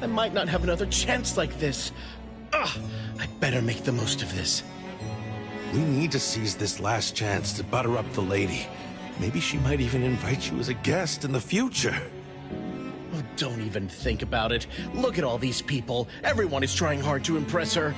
I might not have another chance like this. Ugh, I better make the most of this. We need to seize this last chance to butter up the lady. Maybe she might even invite you as a guest in the future. Oh, don't even think about it. Look at all these people. Everyone is trying hard to impress her.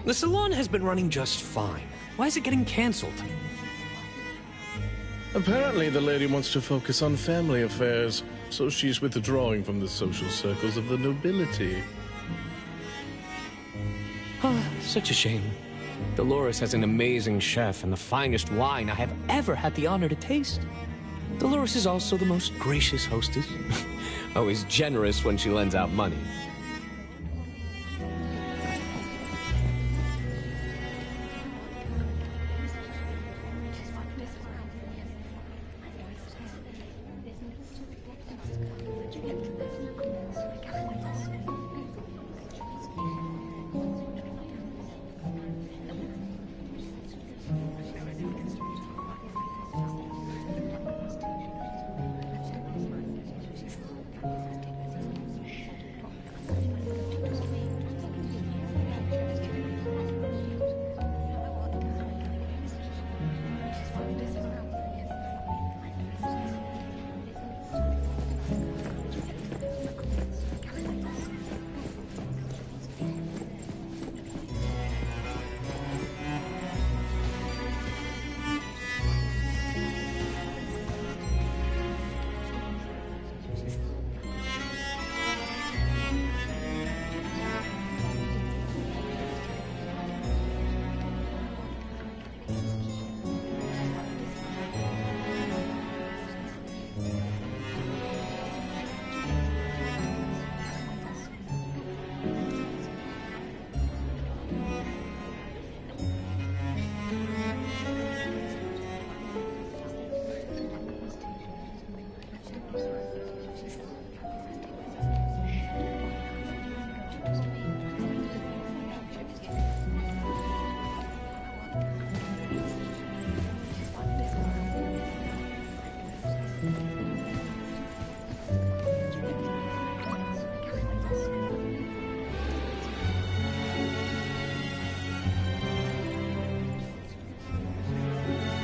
The salon has been running just fine. Why is it getting cancelled? Apparently, the lady wants to focus on family affairs, so she's withdrawing from the social circles of the nobility. Ah, such a shame. Dolores has an amazing chef and the finest wine I have ever had the honor to taste. Dolores is also the most gracious hostess. Always generous when she lends out money.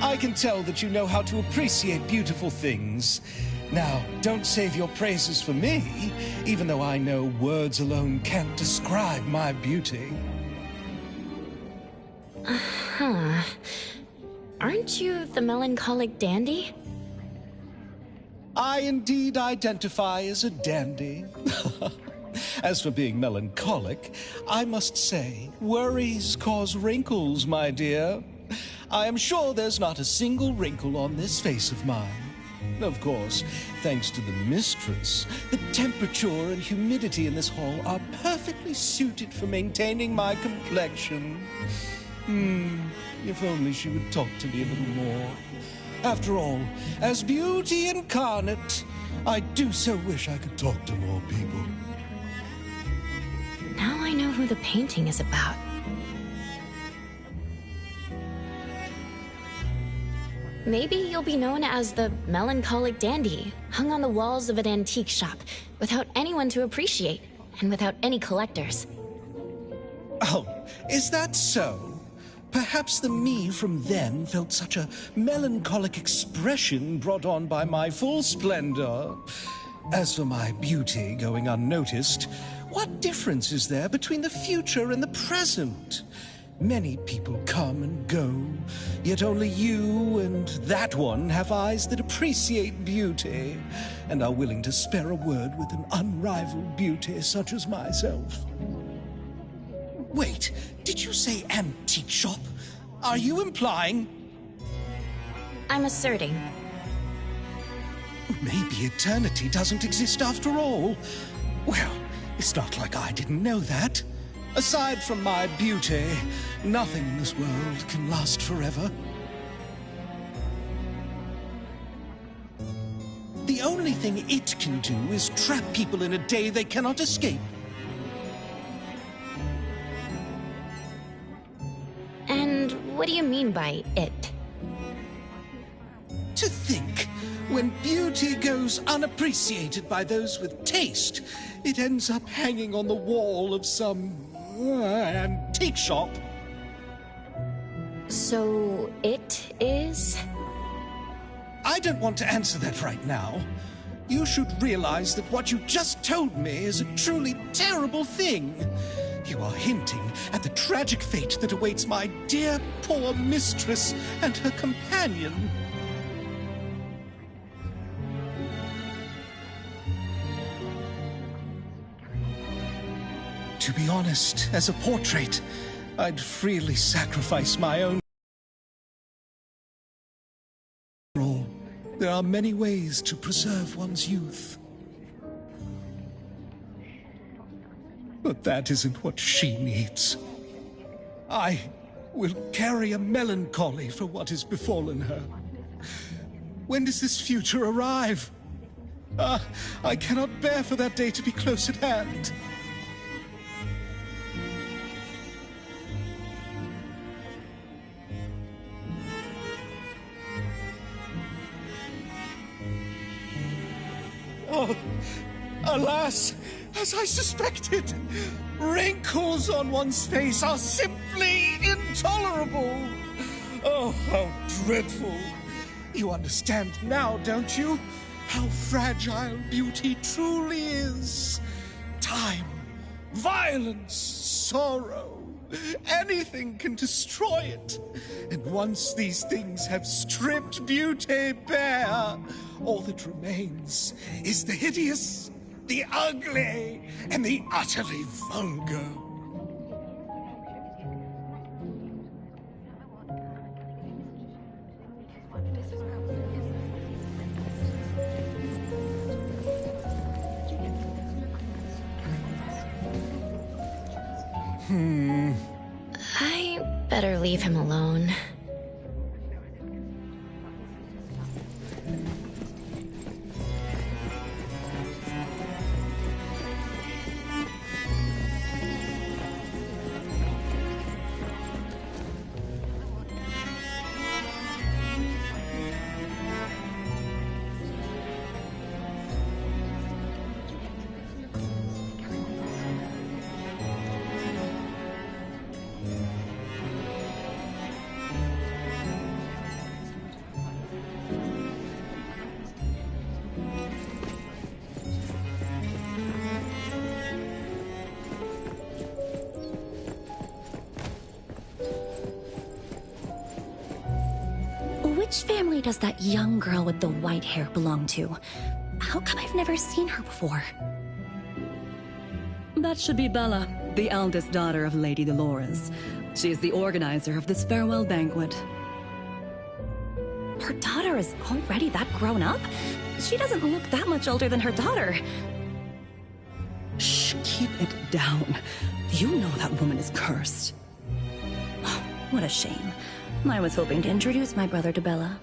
I can tell that you know how to appreciate beautiful things. Now, don't save your praises for me, even though I know words alone can't describe my beauty. Huh. Aren't you the melancholic dandy? I indeed identify as a dandy. As for being melancholic, I must say, worries cause wrinkles, my dear. I am sure there's not a single wrinkle on this face of mine. Of course, thanks to the mistress, the temperature and humidity in this hall are perfectly suited for maintaining my complexion. If only she would talk to me a little more. After all, as beauty incarnate, I do so wish I could talk to more people. Now I know who the painting is about. Maybe you'll be known as the melancholic dandy, hung on the walls of an antique shop, without anyone to appreciate, and without any collectors. Oh, is that so? Perhaps the me from then felt such a melancholic expression brought on by my full splendor. As for my beauty going unnoticed, what difference is there between the future and the present? Many people come and go, yet only you and that one have eyes that appreciate beauty and are willing to spare a word with an unrivaled beauty such as myself. Wait, did you say antique shop? Are you implying... I'm asserting. Maybe eternity doesn't exist after all. Well, it's not like I didn't know that. Aside from my beauty, nothing in this world can last forever. The only thing it can do is trap people in a day they cannot escape. And what do you mean by it? To think, when beauty goes unappreciated by those with taste, it ends up hanging on the wall of some antique shop. So it is? I don't want to answer that right now. You should realize that what you just told me is a truly terrible thing. You are hinting at the tragic fate that awaits my dear, poor mistress and her companion. To be honest, as a portrait, I'd freely sacrifice my own. There are many ways to preserve one's youth. But that isn't what she needs. I will carry a melancholy for what has befallen her. When does this future arrive? I cannot bear for that day to be close at hand. Oh, alas, as I suspected, wrinkles on one's face are simply intolerable. Oh, how dreadful. You understand now, don't you? How fragile beauty truly is. Time, violence, sorrow, anything can destroy it. And once these things have stripped beauty bare, all that remains is the hideous, the ugly, and the utterly vulgar. I better leave him alone. Which family does that young girl with the white hair belong to? How come I've never seen her before? That should be Bella, the eldest daughter of Lady Dolores. She is the organizer of this farewell banquet. Her daughter is already that grown up? She doesn't look that much older than her daughter. Shh, keep it down. You know that woman is cursed. Oh, what a shame. I was hoping to introduce my brother to Bella.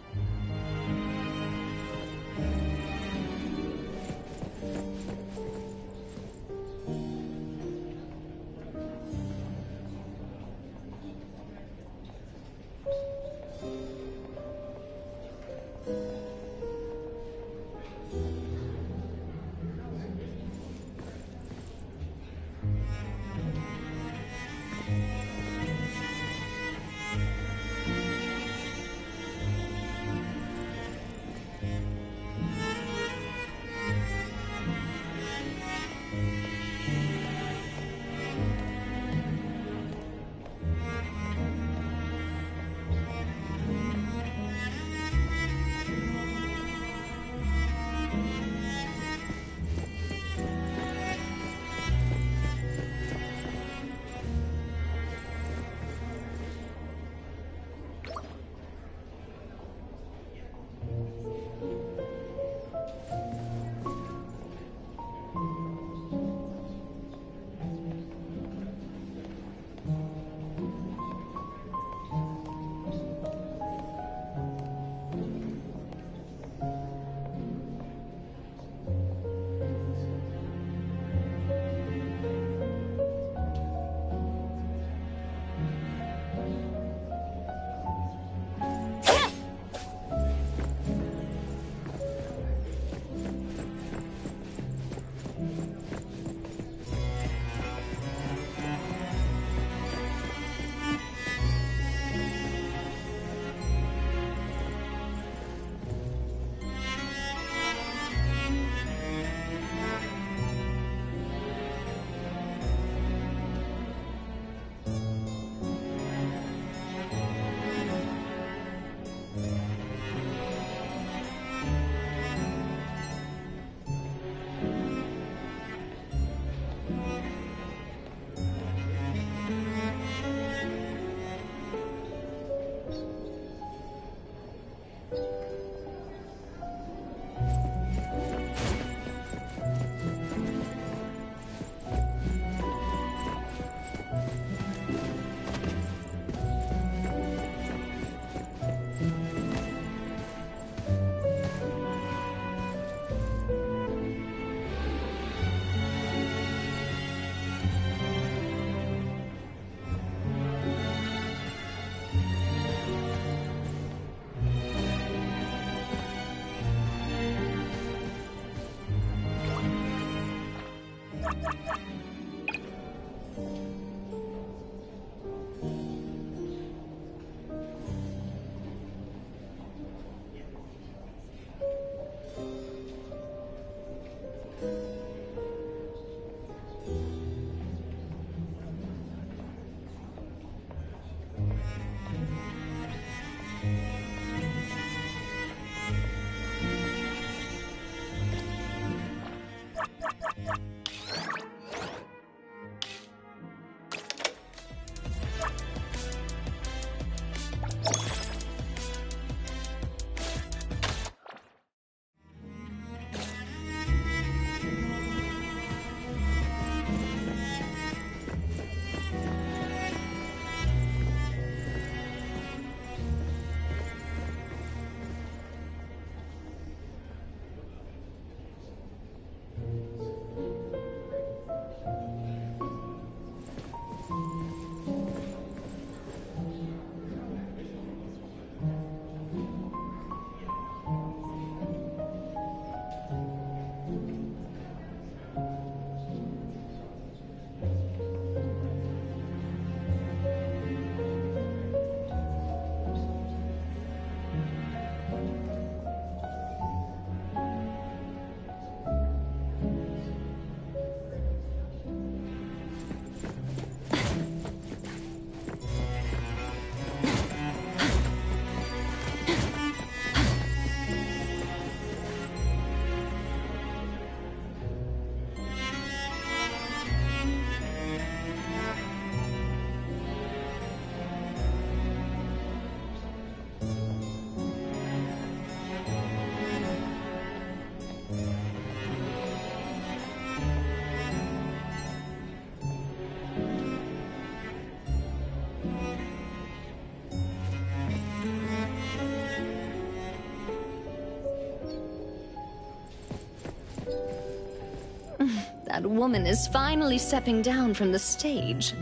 That woman is finally stepping down from the stage.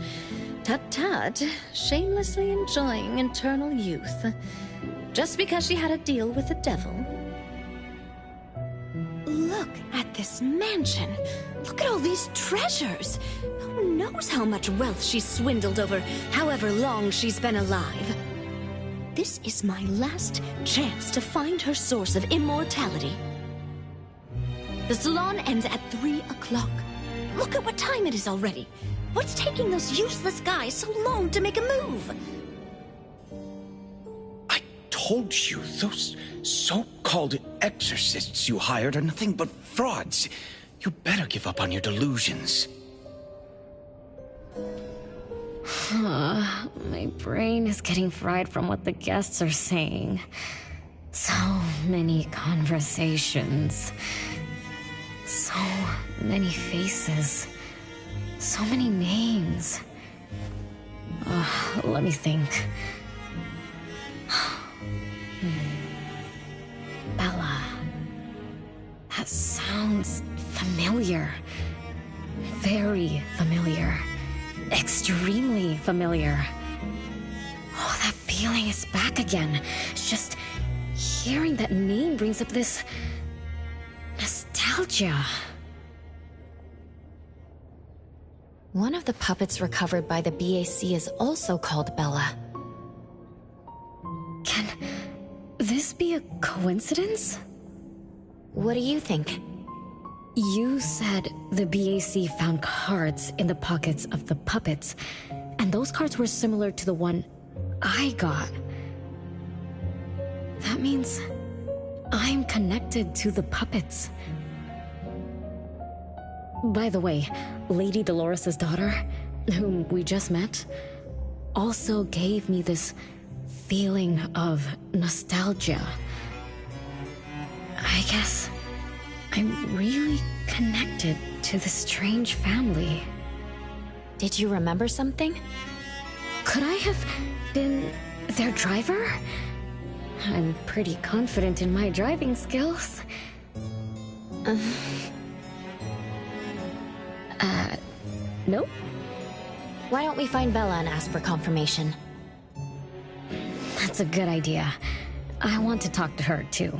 Tut-tut, shamelessly enjoying eternal youth. Just because she had a deal with the devil. Look at this mansion. Look at all these treasures. Who knows how much wealth she's swindled over however long she's been alive. This is my last chance to find her source of immortality. The salon ends at 3 o'clock. Look at what time it is already. What's taking those useless guys so long to make a move? I told you, those so-called exorcists you hired are nothing but frauds. You better give up on your delusions. My brain is getting fried from what the guests are saying. So many conversations. So many faces. So many names. Let me think. Bella. That sounds familiar. Very familiar. Extremely familiar. Oh, that feeling is back again. It's just hearing that name brings up this nostalgia. One of the puppets recovered by the BAC is also called Bella. Can this be a coincidence? What do you think? You said the BAC found cards in the pockets of the puppets, and those cards were similar to the one I got. That means I'm connected to the puppets. By the way, Lady Dolores' daughter, whom we just met, also gave me this feeling of nostalgia. I guess I'm really connected to this strange family. Did you remember something? Could I have been their driver? I'm pretty confident in my driving skills. Nope. Why don't we find Bella and ask for confirmation? That's a good idea. I want to talk to her, too.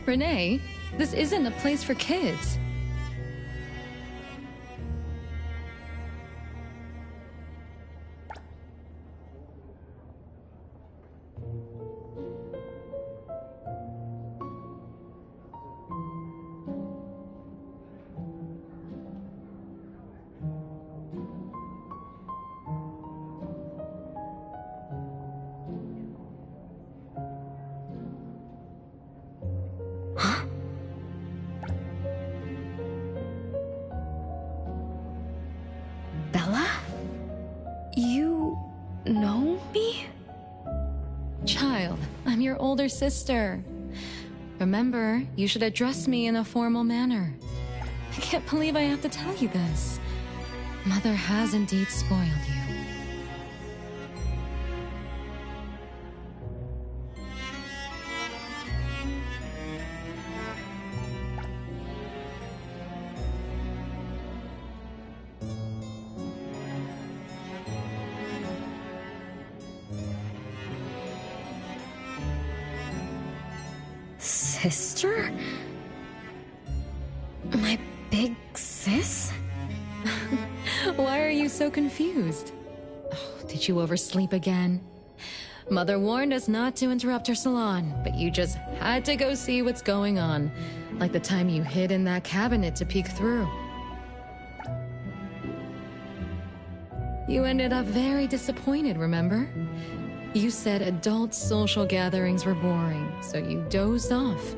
Renee, this isn't a place for kids. Bella? You know me? Child, I'm your older sister. Remember, you should address me in a formal manner. I can't believe I have to tell you this. Mother has indeed spoiled you. Sister? My big sis? Why are you so confused? Oh, did you oversleep again? Mother warned us not to interrupt her salon, but you just had to go see what's going on. Like the time you hid in that cabinet to peek through. You ended up very disappointed, remember? You said adult social gatherings were boring, so you dozed off.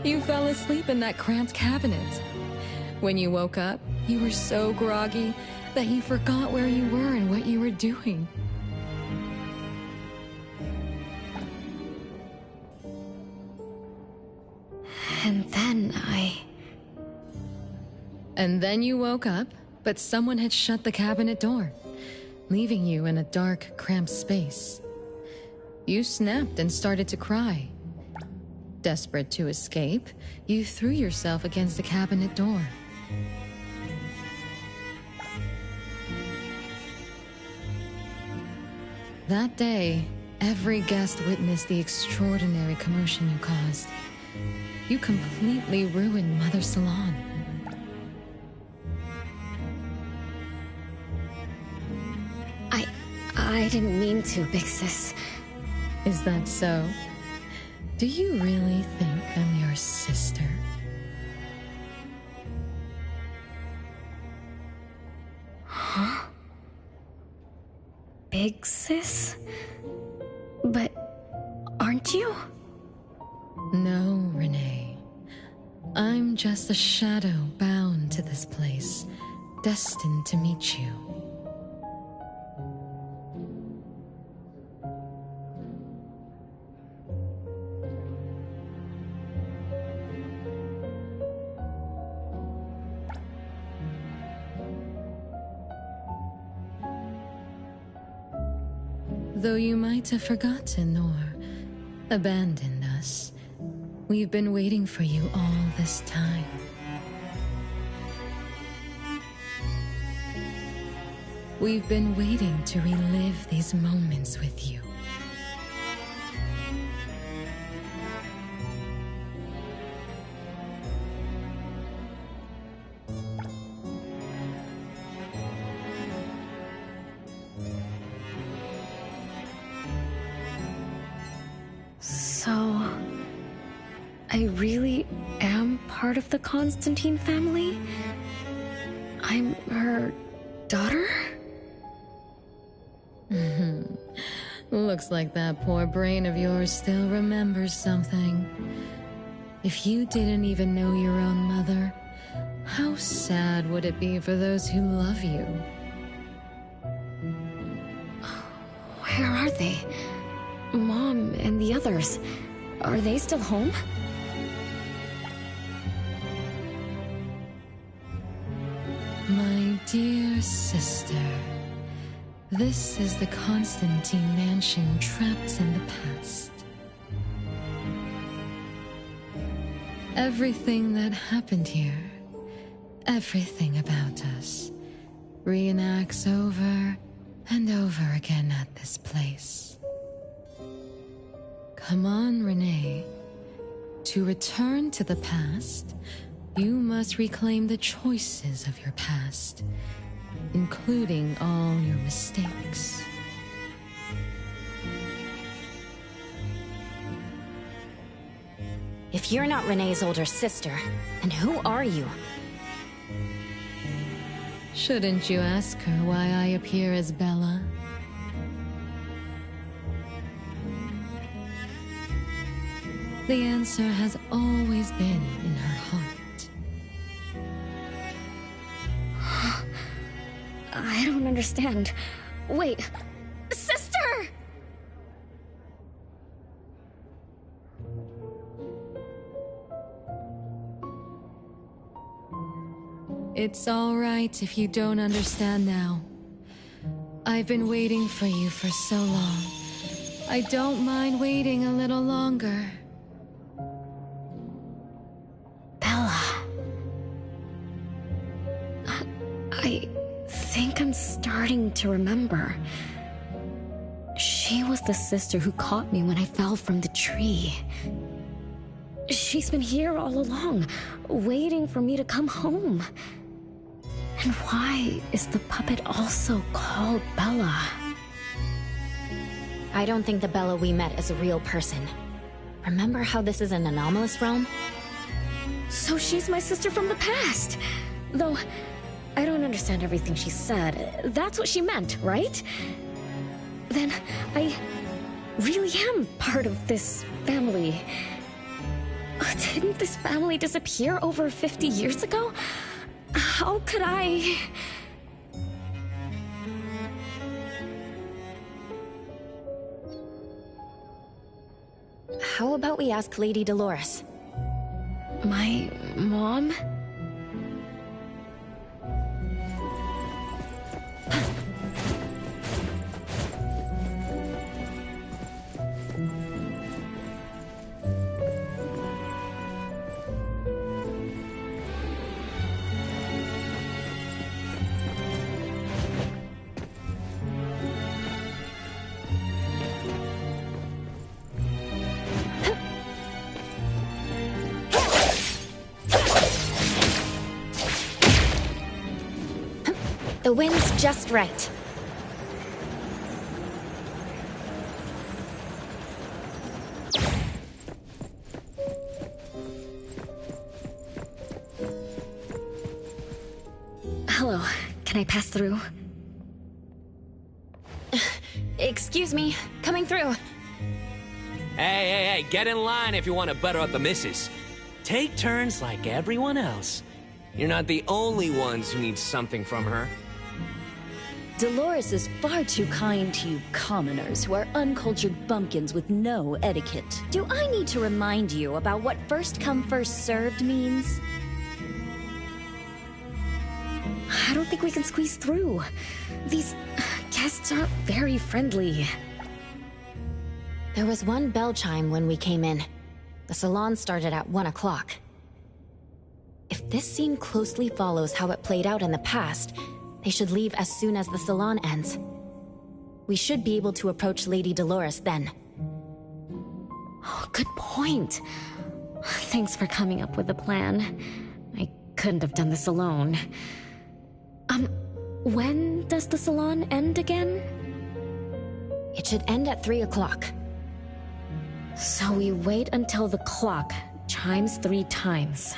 You fell asleep in that cramped cabinet. When you woke up, you were so groggy that you forgot where you were and what you were doing. And then you woke up, but someone had shut the cabinet door, leaving you in a dark, cramped space. You snapped and started to cry. Desperate to escape, you threw yourself against the cabinet door. That day, every guest witnessed the extraordinary commotion you caused. You completely ruined Mother's salon. I didn't mean to, big sis. Is that so? Do you really think I'm your sister? Huh? Big sis? But aren't you? No, Renee. I'm just a shadow bound to this place, destined to meet you. Though you might have forgotten or abandoned us, we've been waiting for you all this time. We've been waiting to relive these moments with you. So, I really am part of the Constantine family? I'm her daughter? Looks like that poor brain of yours still remembers something. If you didn't even know your own mother, how sad would it be for those who love you? Where are they? Mom and the others. Are they still home? My dear sister, this is the Constantine mansion trapped in the past. Everything that happened here, everything about us, reenacts over and over again at this place. Come on, Renee. To return to the past, you must reclaim the choices of your past, including all your mistakes. If you're not Renee's older sister, then who are you? Shouldn't you ask her why I appear as Bella? The answer has always been in her heart. I don't understand. Wait, sister! It's all right if you don't understand now. I've been waiting for you for so long. I don't mind waiting a little longer. Bella. I think I'm starting to remember. She was the sister who caught me when I fell from the tree. She's been here all along, waiting for me to come home. And why is the puppet also called Bella? I don't think the Bella we met is a real person. Remember how this is an anomalous realm? So she's my sister from the past. Though, I don't understand everything she said. That's what she meant, right? Then, I really am part of this family. Didn't this family disappear over 50 years ago? How could I... How about we ask Lady Dolores? My mom? The wind's just right. Hello, can I pass through? Excuse me, coming through. Hey, get in line if you want to butter up the missus. Take turns like everyone else. You're not the only ones who need something from her. Dolores is far too kind to you commoners who are uncultured bumpkins with no etiquette. Do I need to remind you about what first come first served means? I don't think we can squeeze through. These guests aren't very friendly. There was one bell chime when we came in. The salon started at 1 o'clock. If this scene closely follows how it played out in the past, they should leave as soon as the salon ends. We should be able to approach Lady Dolores then. Oh, good point. Thanks for coming up with a plan. I couldn't have done this alone. When does the salon end again? It should end at 3 o'clock. So we wait until the clock chimes 3 times.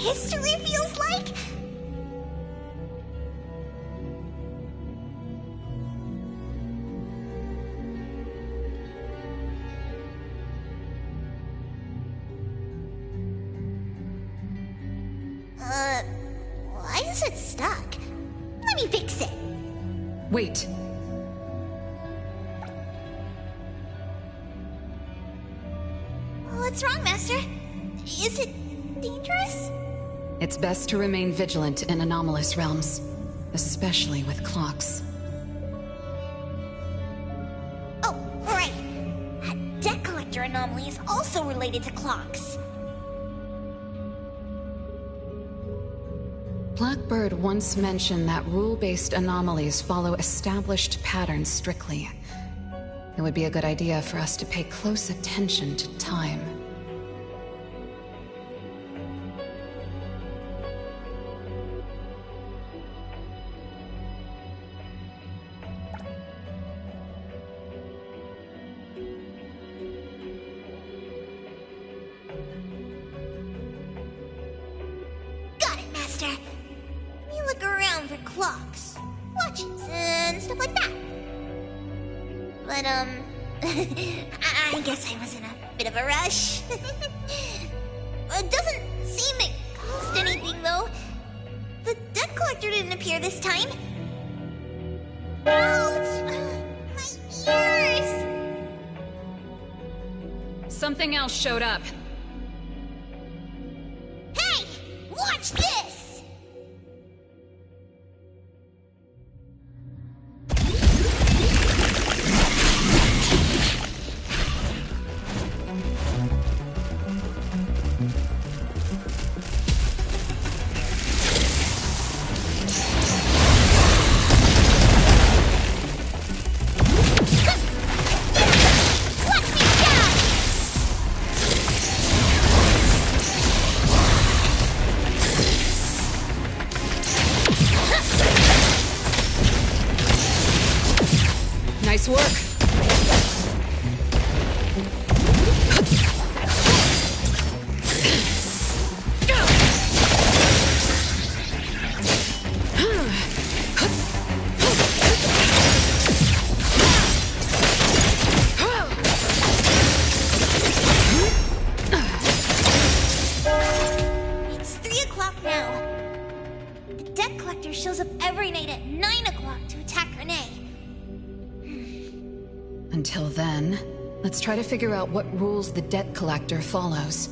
history feels like? Why is it stuck? Let me fix it. Wait. What's wrong, Master? Is it dangerous? It's best to remain vigilant in anomalous realms, especially with clocks. Oh, right. A debt collector anomaly is also related to clocks. Blackbird once mentioned that rule-based anomalies follow established patterns strictly. It would be a good idea for us to pay close attention to time. Got it, Master. We look around for clocks, watches, and stuff like that. But, I guess I was in a bit of a rush. It doesn't seem it cost anything, though. The debt collector didn't appear this time. Ouch! My ears! Something else showed up. Hey! Watch this! Nice work. It's 3 o'clock now. The debt collector shows up every night at 9 o'clock to attack Renee. Until then, let's try to figure out what rules the debt collector follows.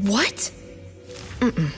What? Mm-mm.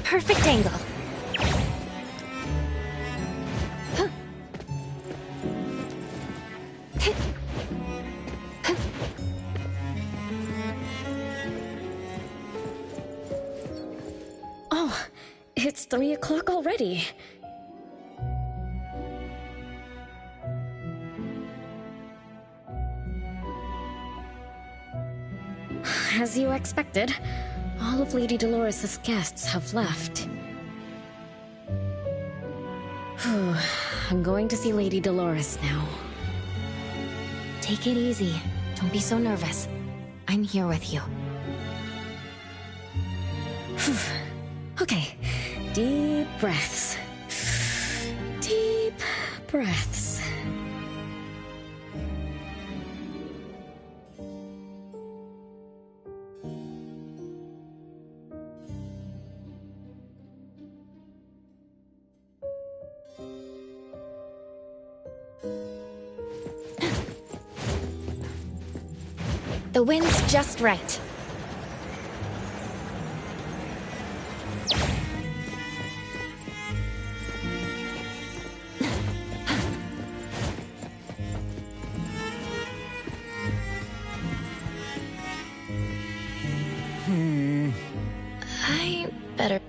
Perfect angle. Oh, it's 3 o'clock already. As you expected, all of Lady Dolores' guests have left. Whew, I'm going to see Lady Dolores now. Take it easy. Don't be so nervous. I'm here with you. Okay, deep breaths. Deep breaths. The wind's just right. I better...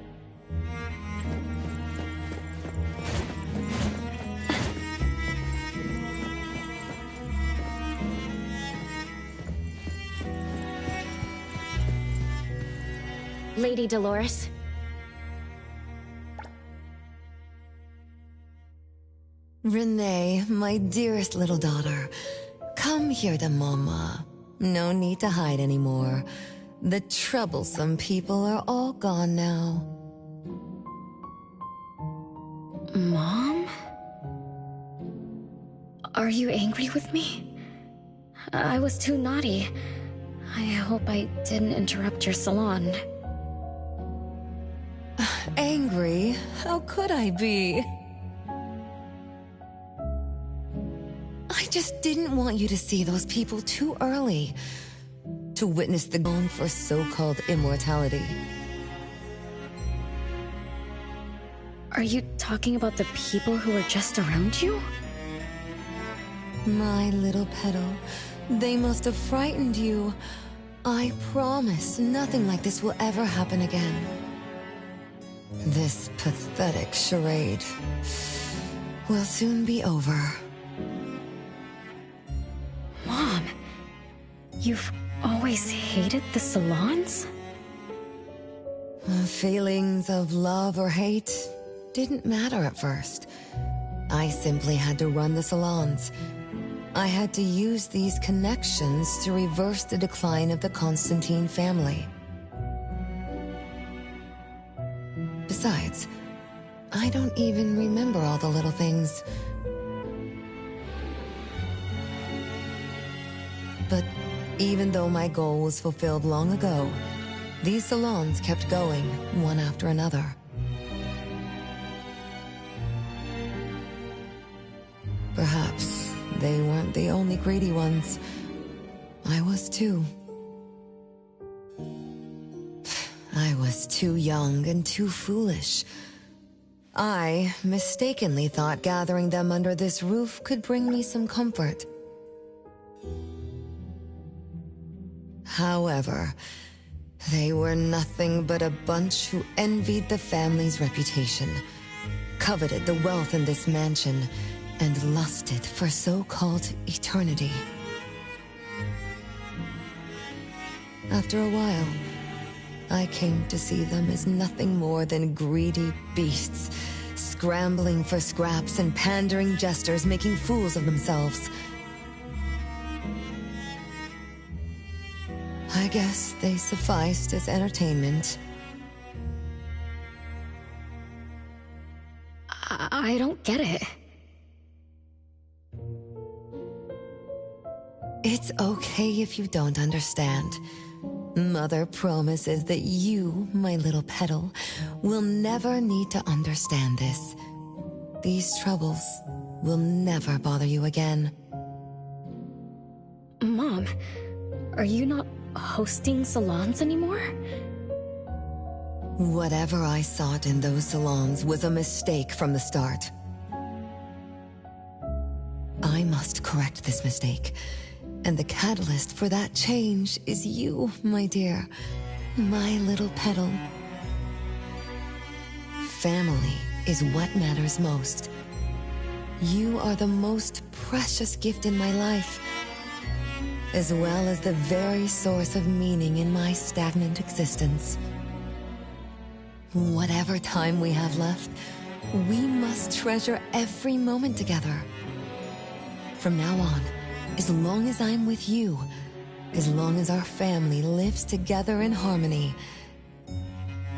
Lady Dolores? Renee, my dearest little daughter, come here to Mama. No need to hide anymore. The troublesome people are all gone now. Mom? Are you angry with me? I was too naughty. I hope I didn't interrupt your salon. Angry? How could I be? I just didn't want you to see those people too early. to witness the goal for so-called immortality. Are you talking about the people who are just around you? My little petal, they must have frightened you. I promise nothing like this will ever happen again. This pathetic charade will soon be over. Mom, you've always hated the salons? Feelings of love or hate didn't matter at first. I simply had to run the salons. I had to use these connections to reverse the decline of the Constantine family. Besides, I don't even remember all the little things. But even though my goal was fulfilled long ago, these salons kept going, one after another. Perhaps they weren't the only greedy ones. I was too. I was too young and too foolish. I mistakenly thought gathering them under this roof could bring me some comfort. However, they were nothing but a bunch who envied the family's reputation, coveted the wealth in this mansion, and lusted for so-called eternity. After a while, I came to see them as nothing more than greedy beasts, scrambling for scraps and pandering jesters making fools of themselves. I guess they sufficed as entertainment. I don't get it. It's okay if you don't understand. Mother promises that you, my little petal, will never need to understand this. These troubles will never bother you again. Mom, are you not hosting salons anymore? Whatever I sought in those salons was a mistake from the start. I must correct this mistake. And the catalyst for that change is you, my dear. My little petal. Family is what matters most. You are the most precious gift in my life, as well as the very source of meaning in my stagnant existence. Whatever time we have left, we must treasure every moment together. From now on, as long as I'm with you, as long as our family lives together in harmony,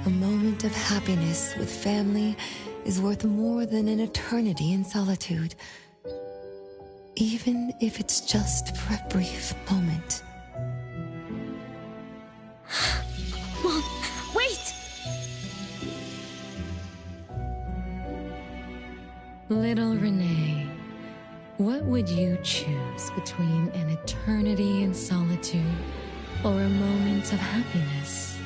a moment of happiness with family is worth more than an eternity in solitude, even if it's just for a brief moment. Mom, wait! Little Renee, what would you choose between an eternity in solitude or a moment of happiness?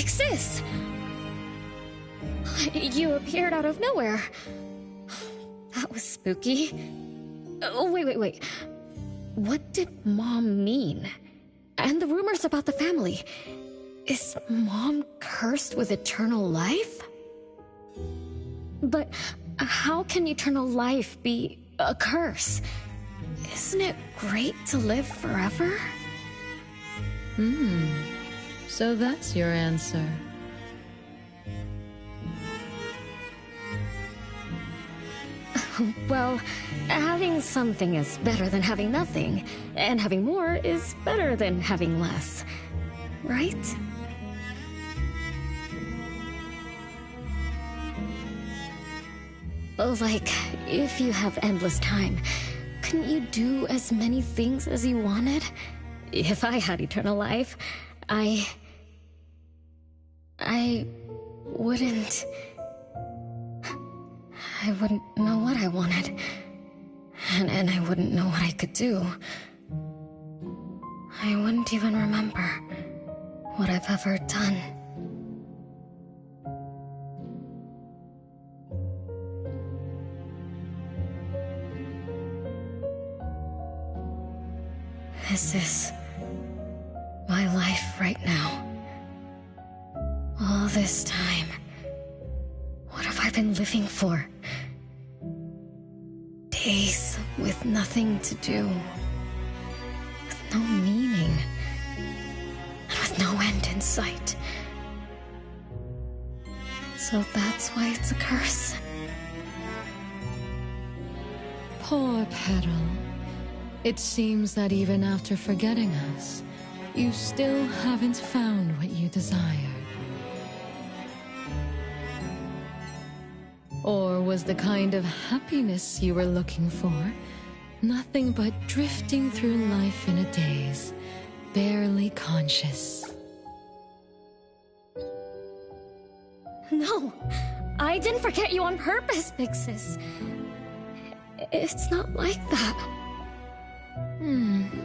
Sis! You appeared out of nowhere. That was spooky. Oh, wait. What did Mom mean? And the rumors about the family. Is Mom cursed with eternal life? But how can eternal life be a curse? Isn't it great to live forever? So that's your answer. Well, having something is better than having nothing, and having more is better than having less, right? Like, if you have endless time, couldn't you do as many things as you wanted? If I had eternal life, wouldn't... I wouldn't know what I wanted. And I wouldn't know what I could do. I wouldn't even remember what I've ever done. This is my life right now. All this time. What have I been living for? Days with nothing to do. With no meaning. And with no end in sight. So that's why it's a curse. Poor Petal. It seems that even after forgetting us, you still haven't found what you desire. Or was the kind of happiness you were looking for nothing but drifting through life in a daze, barely conscious? No, I didn't forget you on purpose, Pixis. It's not like that.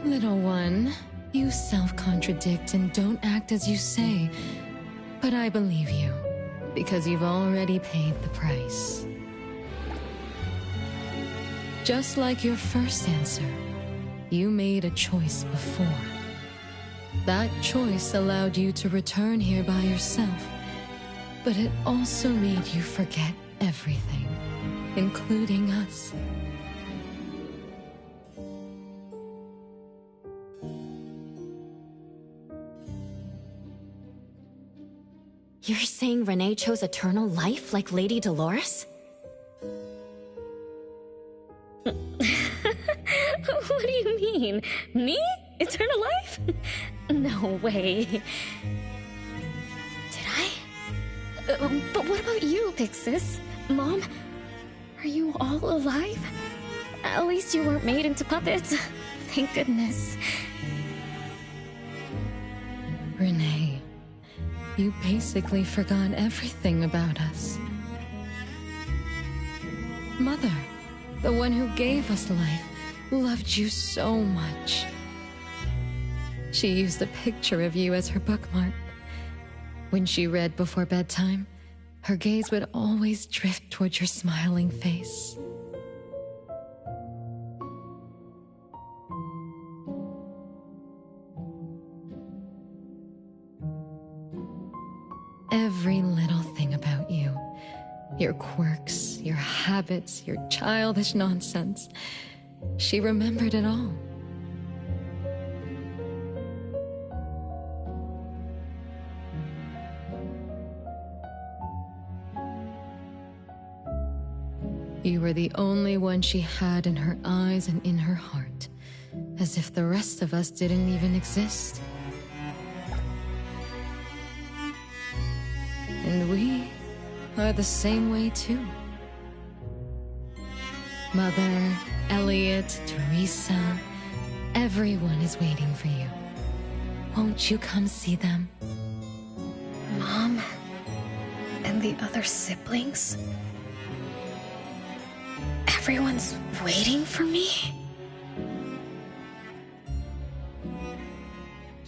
Little one, you self-contradict and don't act as you say, but I believe you. Because you've already paid the price. Just like your first answer, you made a choice before. That choice allowed you to return here by yourself, but it also made you forget everything, including us. You're saying Renee chose eternal life like Lady Dolores? What do you mean? Me? Eternal life? No way. Did I? But what about you, Pixis? Mom? Are you all alive? At least you weren't made into puppets. Thank goodness. Renee, you basically forgot everything about us. Mother, the one who gave us life, loved you so much. She used a picture of you as her bookmark. When she read before bedtime, her gaze would always drift towards your smiling face. Every little thing about you, your quirks, your habits, your childish nonsense, she remembered it all. You were the only one she had in her eyes and in her heart, as if the rest of us didn't even exist. And we are the same way too. Mother, Elliot, Teresa, everyone is waiting for you. Won't you come see them? Mom? And the other siblings? Everyone's waiting for me?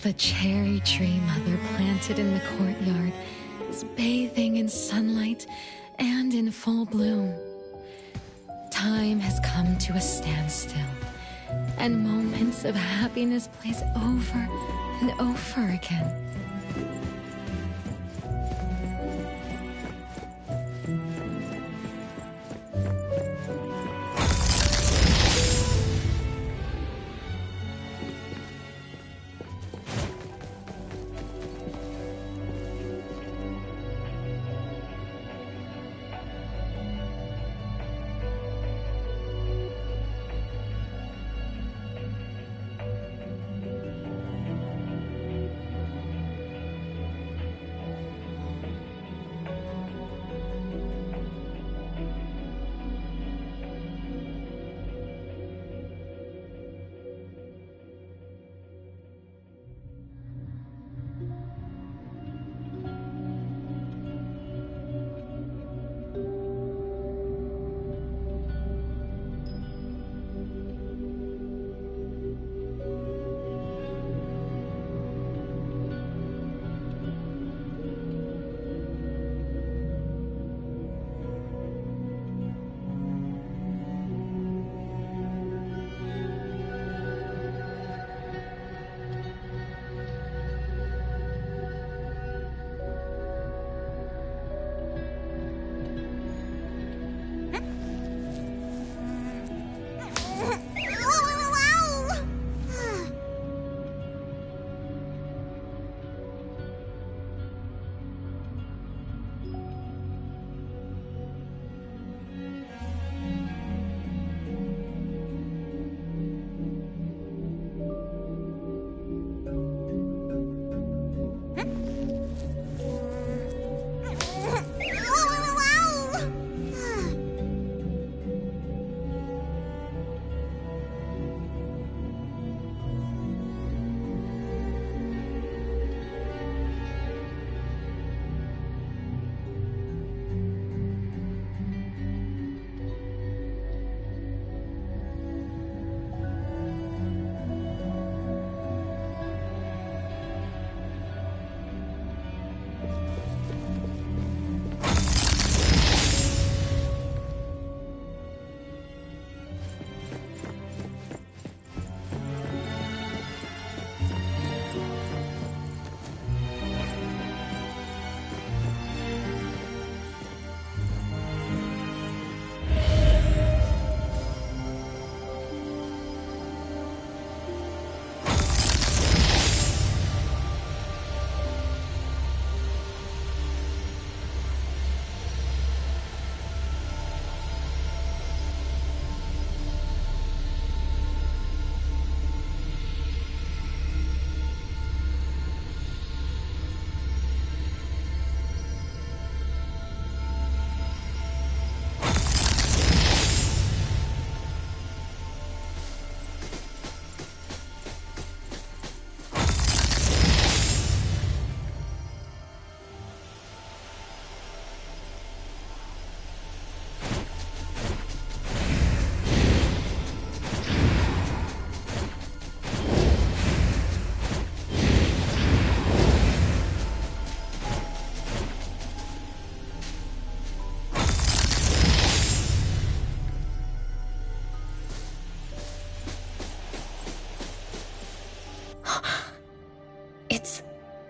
The cherry tree Mother planted in the courtyard is bathing in sunlight and in full bloom. Time has come to a standstill, and moments of happiness plays over and over again.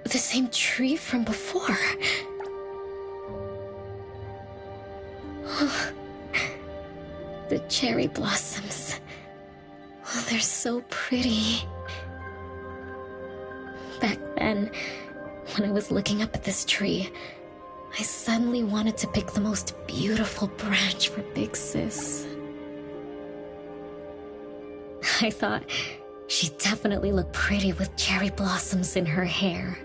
the same tree from before. Oh, the cherry blossoms. Oh, they're so pretty. Back then, when I was looking up at this tree, I suddenly wanted to pick the most beautiful branch for Big Sis. I thought she'd definitely look pretty with cherry blossoms in her hair.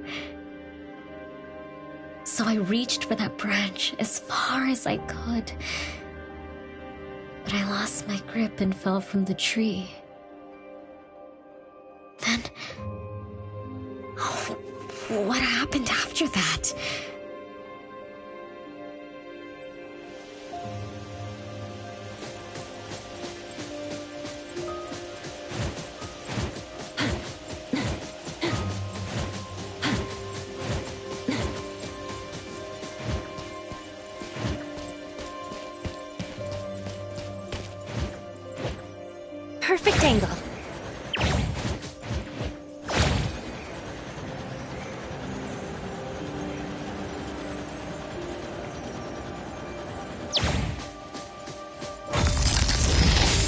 So I reached for that branch as far as I could. But I lost my grip and fell from the tree. Then... oh, what happened after that? Perfect angle.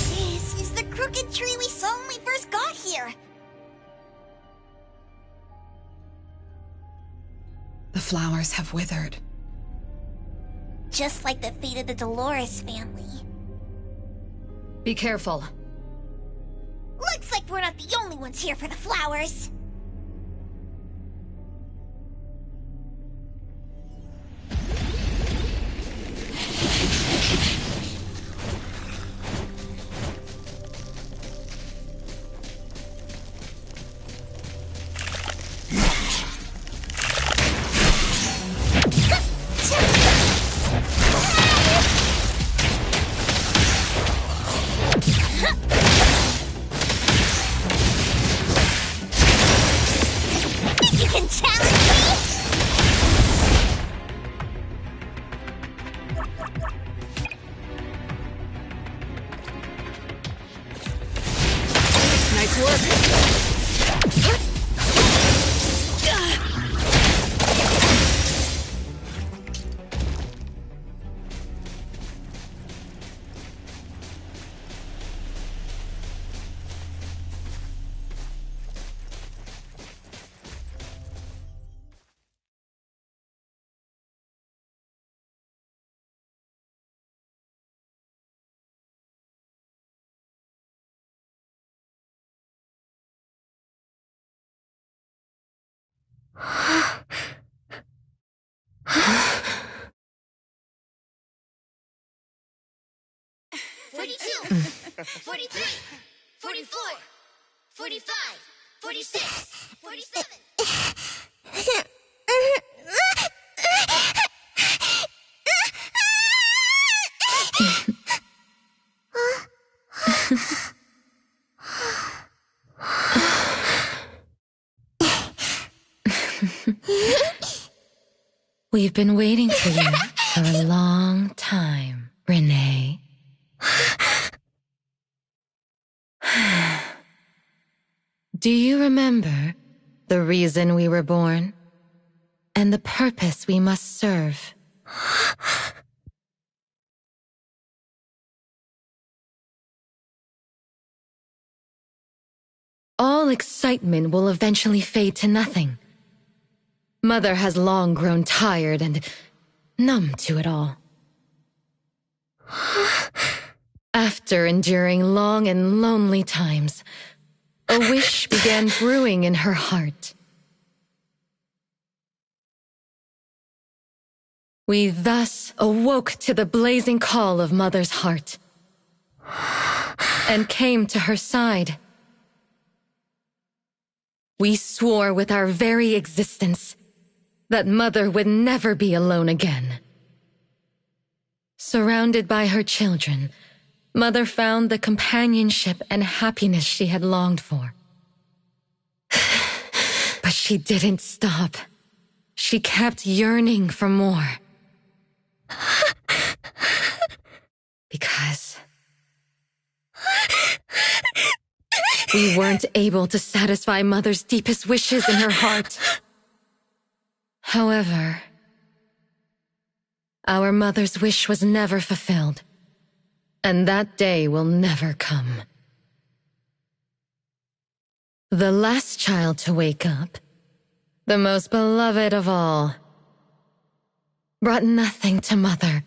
This is the crooked tree we saw when we first got here. The flowers have withered. Just like the fate of the Dolores family. Be careful. Looks like we're not the only ones here for the flowers. You can challenge me? Nice work. "42, 43, 44, 45, 46, 47." We've been waiting for you for a long time, Renee. Do you remember the reason we were born? And the purpose we must serve? All excitement will eventually fade to nothing. Mother has long grown tired and numb to it all. After enduring long and lonely times, a wish began brewing in her heart. We thus awoke to the blazing call of Mother's heart and came to her side. We swore with our very existence that Mother would never be alone again. Surrounded by her children, Mother found the companionship and happiness she had longed for. But she didn't stop. She kept yearning for more. Because we weren't able to satisfy Mother's deepest wishes in her heart. However, our mother's wish was never fulfilled, and that day will never come. The last child to wake up, the most beloved of all, brought nothing to Mother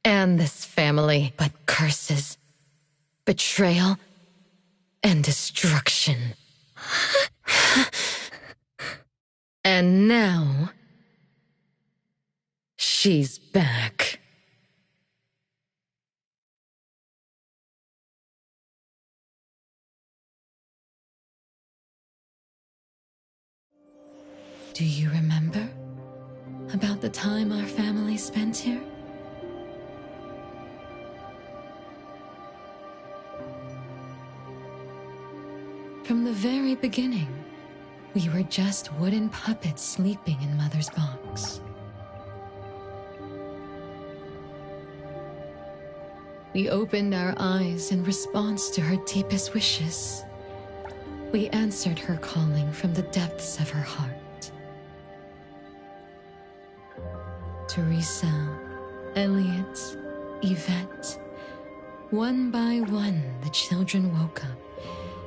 and this family but curses, betrayal, and destruction. And now, she's back. Do you remember about the time our family spent here? From the very beginning, we were just wooden puppets sleeping in Mother's box. We opened our eyes in response to her deepest wishes. We answered her calling from the depths of her heart. Teresa, Elliot, Yvette. One by one, the children woke up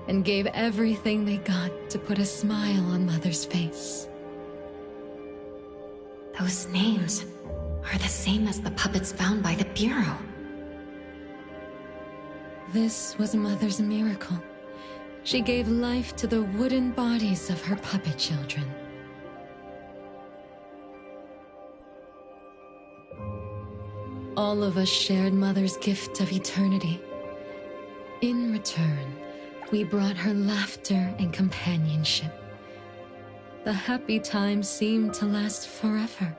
and gave everything they got to put a smile on Mother's face. Those names are the same as the puppets found by the Bureau. This was Mother's miracle. She gave life to the wooden bodies of her puppet children. All of us shared Mother's gift of eternity. In return, we brought her laughter and companionship. The happy times seemed to last forever.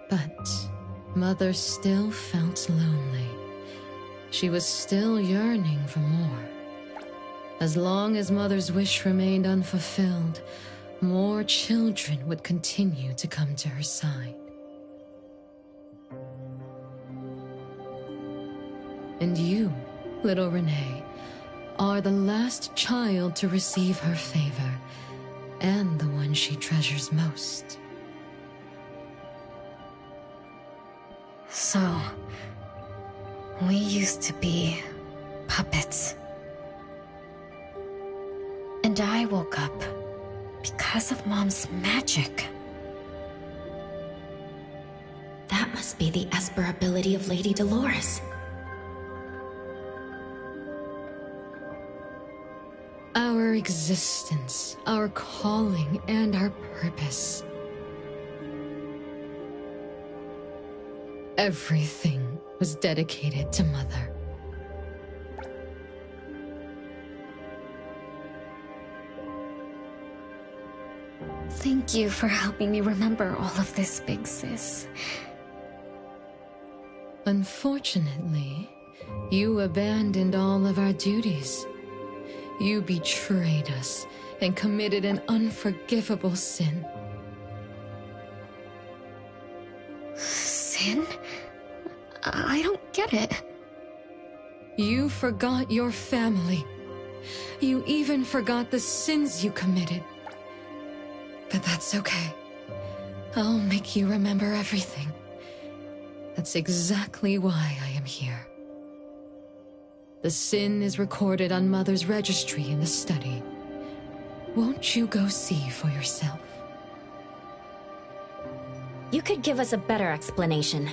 But Mother still felt lonely. She was still yearning for more. As long as Mother's wish remained unfulfilled, more children would continue to come to her side. And you, little Renee, are the last child to receive her favor, and the one she treasures most. So, we used to be puppets. And I woke up because of Mom's magic. That must be the Esper ability of Lady Dolores. Our existence, our calling, and our purpose. Everything was dedicated to Mother. Thank you for helping me remember all of this, Big Sis. Unfortunately, you abandoned all of our duties. You betrayed us and committed an unforgivable sin. Sin? I don't get it. You forgot your family. You even forgot the sins you committed. But that's okay. I'll make you remember everything. That's exactly why I am here. The sin is recorded on Mother's registry in the study. Won't you go see for yourself? You could give us a better explanation.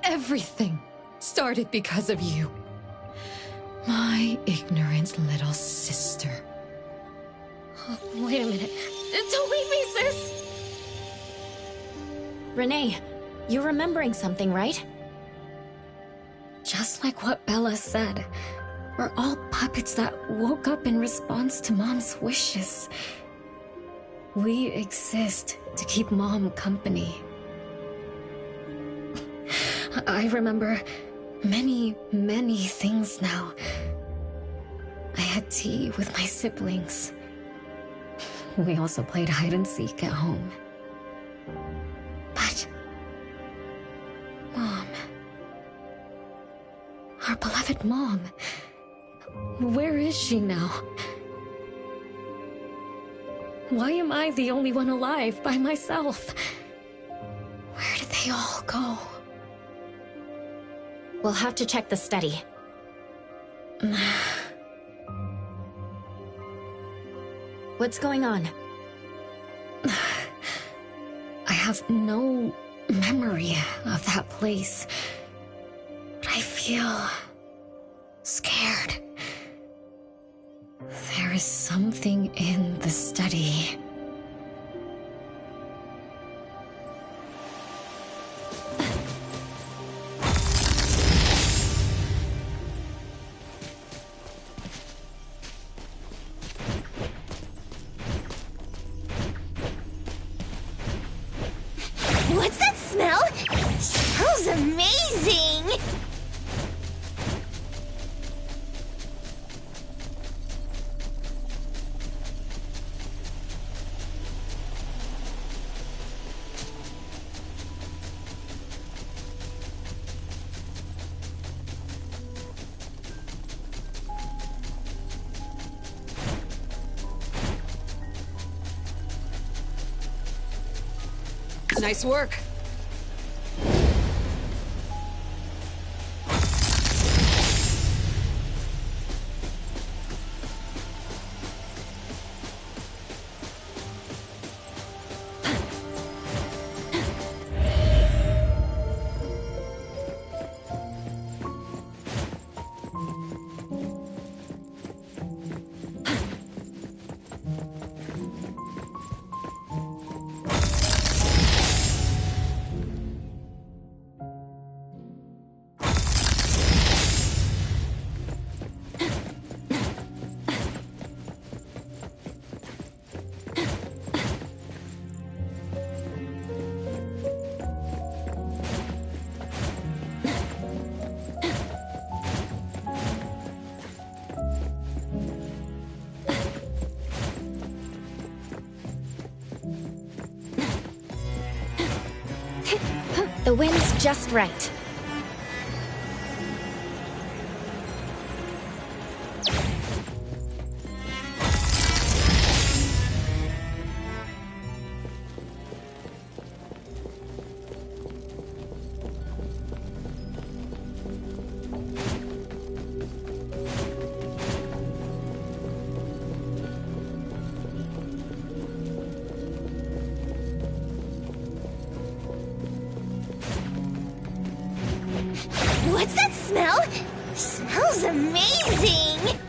Everything started because of you. My ignorant little sister. Oh, wait a minute. Don't leave me, sis! Renee, you're remembering something, right? Just like what Bella said, we're all puppets that woke up in response to Mom's wishes. We exist to keep Mom company. I remember many, many things now. I had tea with my siblings. We also played hide and seek at home. But Mom, our beloved Mom, where is she now? Why am I the only one alive by myself? Where did they all go? We'll have to check the study. What's going on? I have no memory of that place, but I feel scared. There is something in the study. What's that smell? Smells amazing! Nice work. The wind's just right. What's that smell? Smells amazing!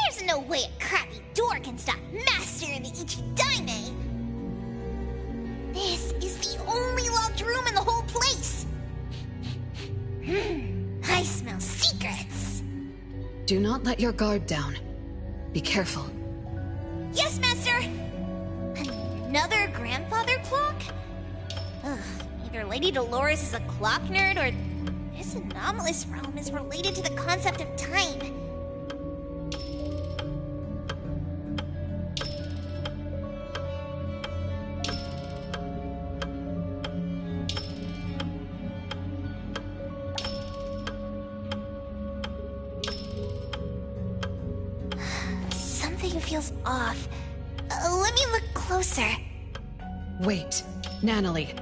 There's no way a crappy door can stop Master and the Ichidaime! This is the only locked room in the whole place! I smell secrets! Do not let your guard down. Be careful. Yes, Master! Another grandfather clock? Ugh, either Lady Dolores is a clock nerd or this anomalous realm is related to the concept of time. Something feels off. Let me look closer. Wait, Nanalie.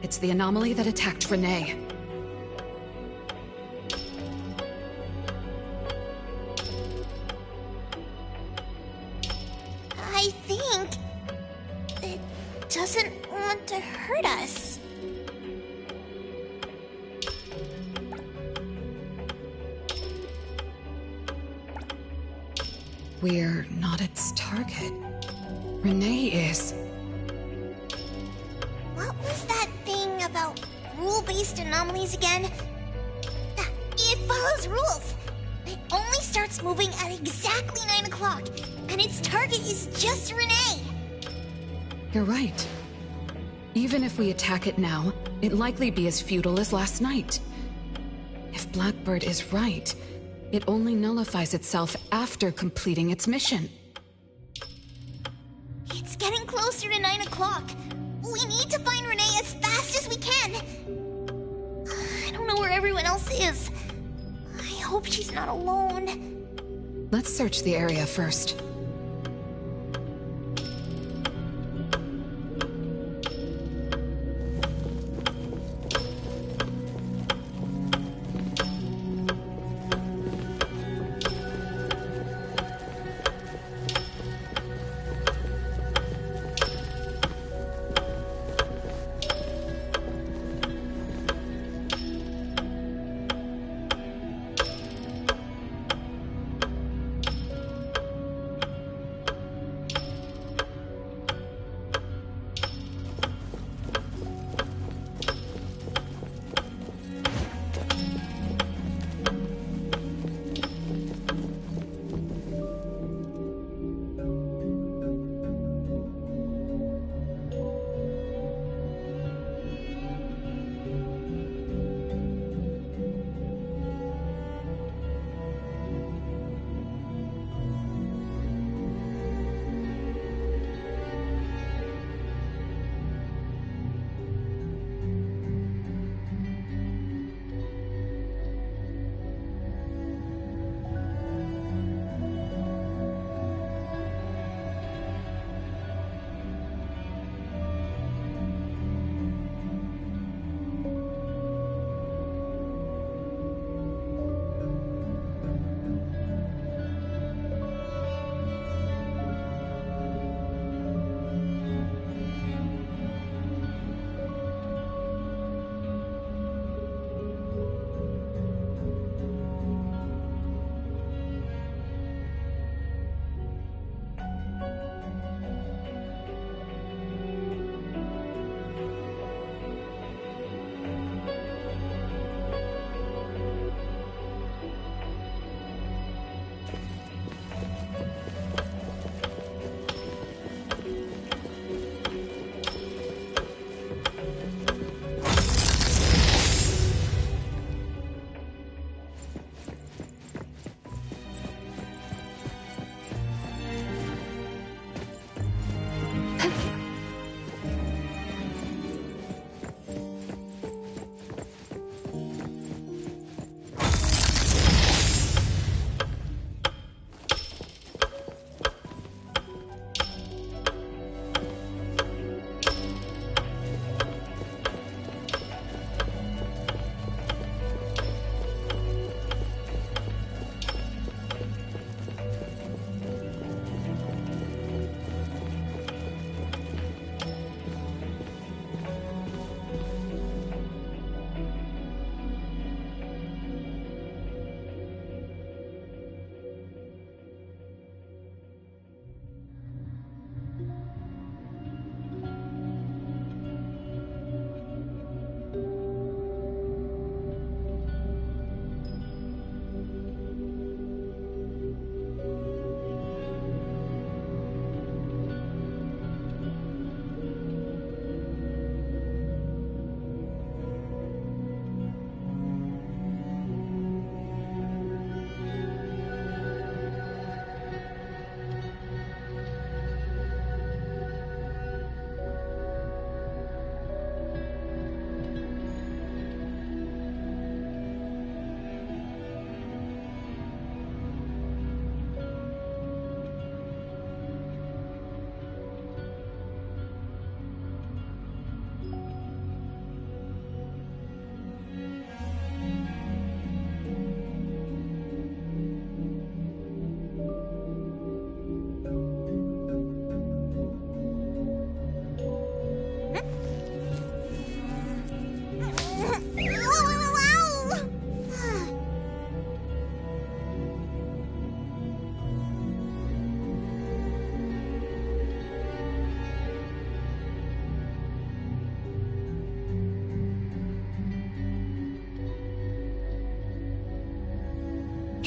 It's the anomaly that attacked Renee. I think it doesn't want to hurt us. We're not its target. Renee is. What was that thing about rule-based anomalies again? It follows rules. It only starts moving at exactly 9 o'clock, and its target is just Renee. You're right. Even if we attack it now, it'd likely be as futile as last night. If Blackbird is right, it only nullifies itself after completing its mission. It's getting closer to 9 o'clock. We need to find Renee as fast as we can. I don't know where everyone else is. I hope she's not alone. Let's search the area first.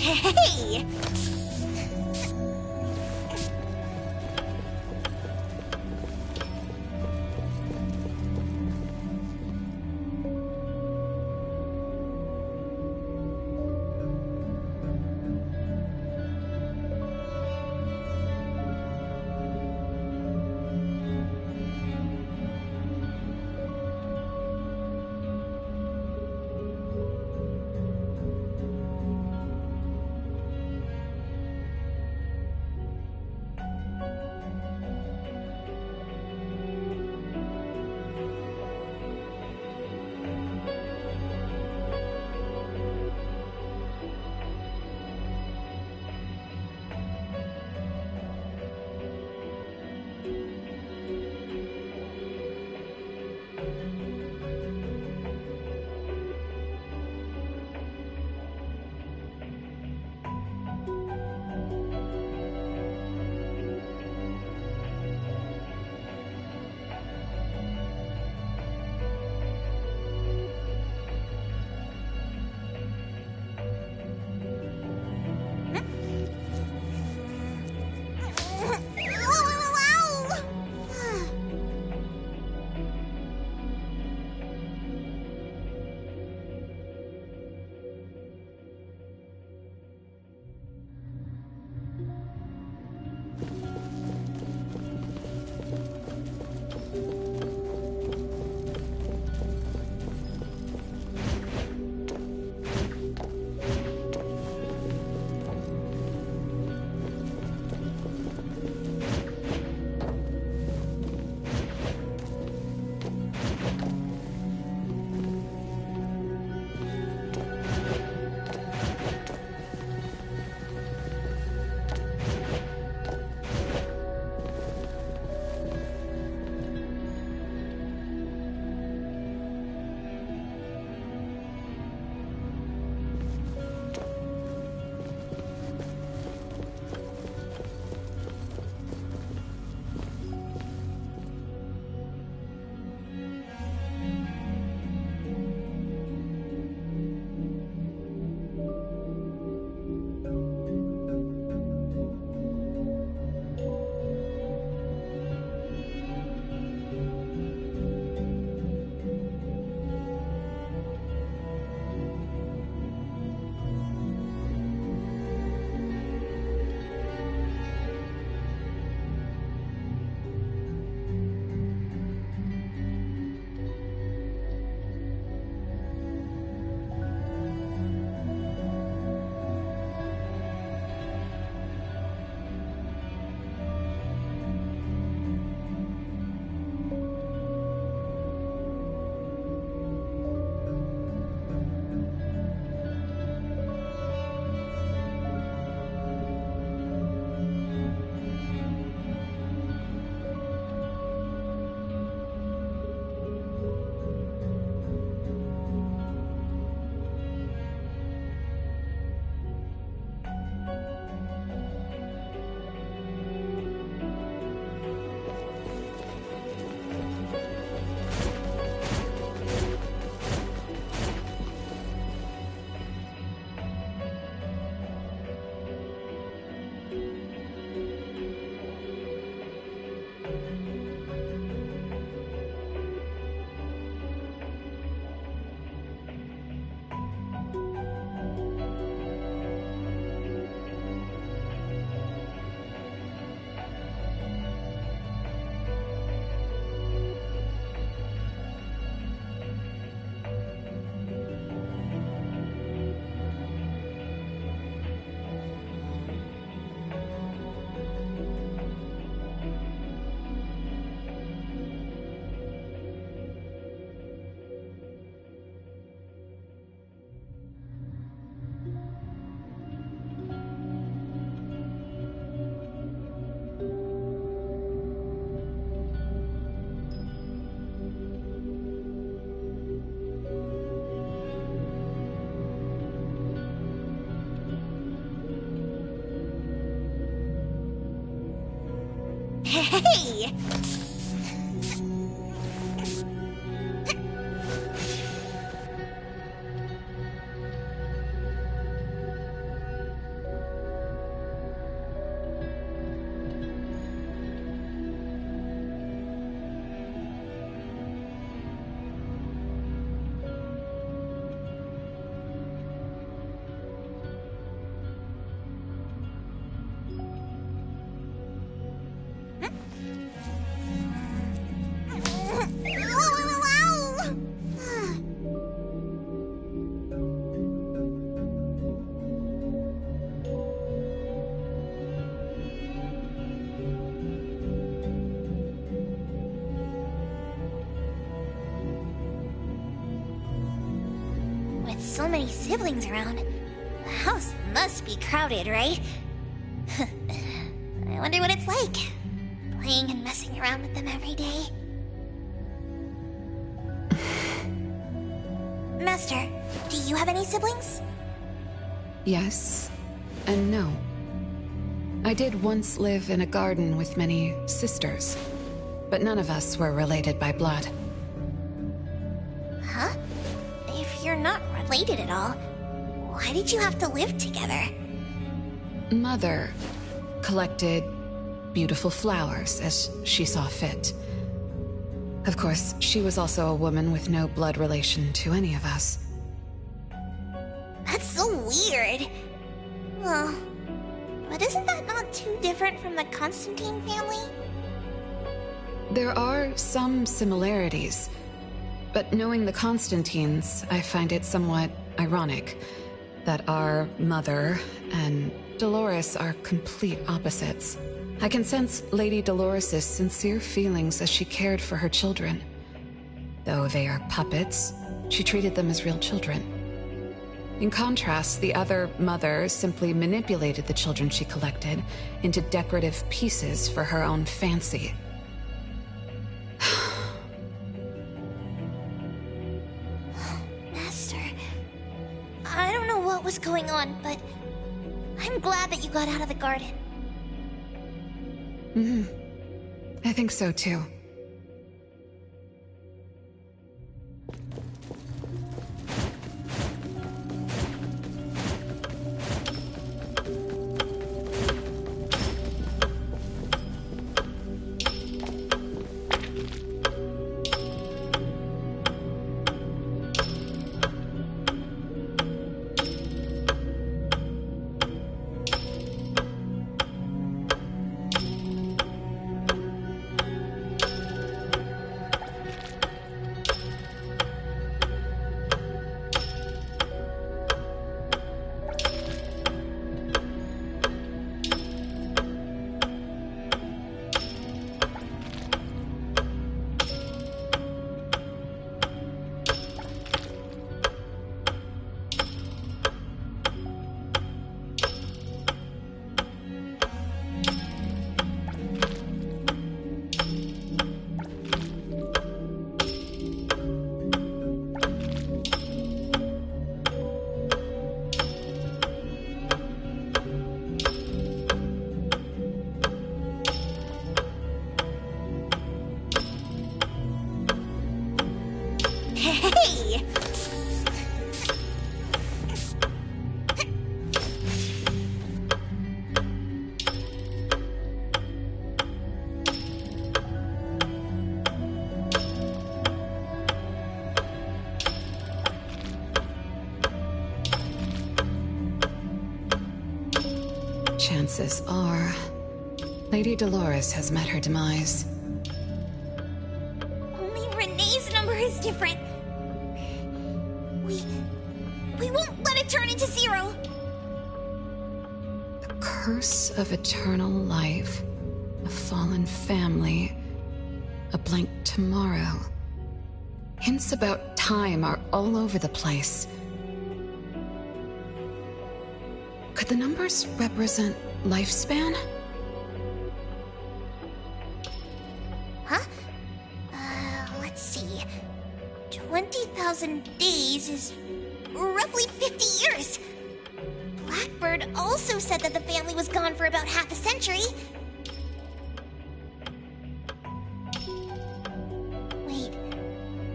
Hey! Hey! so many siblings around, the house must be crowded, right? I wonder what it's like, playing and messing around with them every day. Master, do you have any siblings? Yes, and no. I did once live in a garden with many sisters, but none of us were related by blood. Huh? If you're not related at all, why did you have to live together? Mother collected beautiful flowers as she saw fit. Of course, she was also a woman with no blood relation to any of us. That's so weird. Well, but isn't that not too different from the Constantine family? There are some similarities, but knowing the Constantines, I find it somewhat ironic that our mother and Dolores are complete opposites. I can sense Lady Dolores' sincere feelings as she cared for her children. Though they are puppets, she treated them as real children. In contrast, the other mother simply manipulated the children she collected into decorative pieces for her own fancy. Master, I don't know what was going on, but I'm glad that you got out of the garden. I think so too. Hey! Chances are, Lady Dolores has met her demise. Only Renee's number is different. We won't let it turn into zero. The curse of eternal life, a fallen family, a blank tomorrow. Hints about time are all over the place. Could the numbers represent lifespan? Huh? Let's see. 20,000 days is roughly 50 years. Blackbird also said that the family was gone for about half a century. Wait,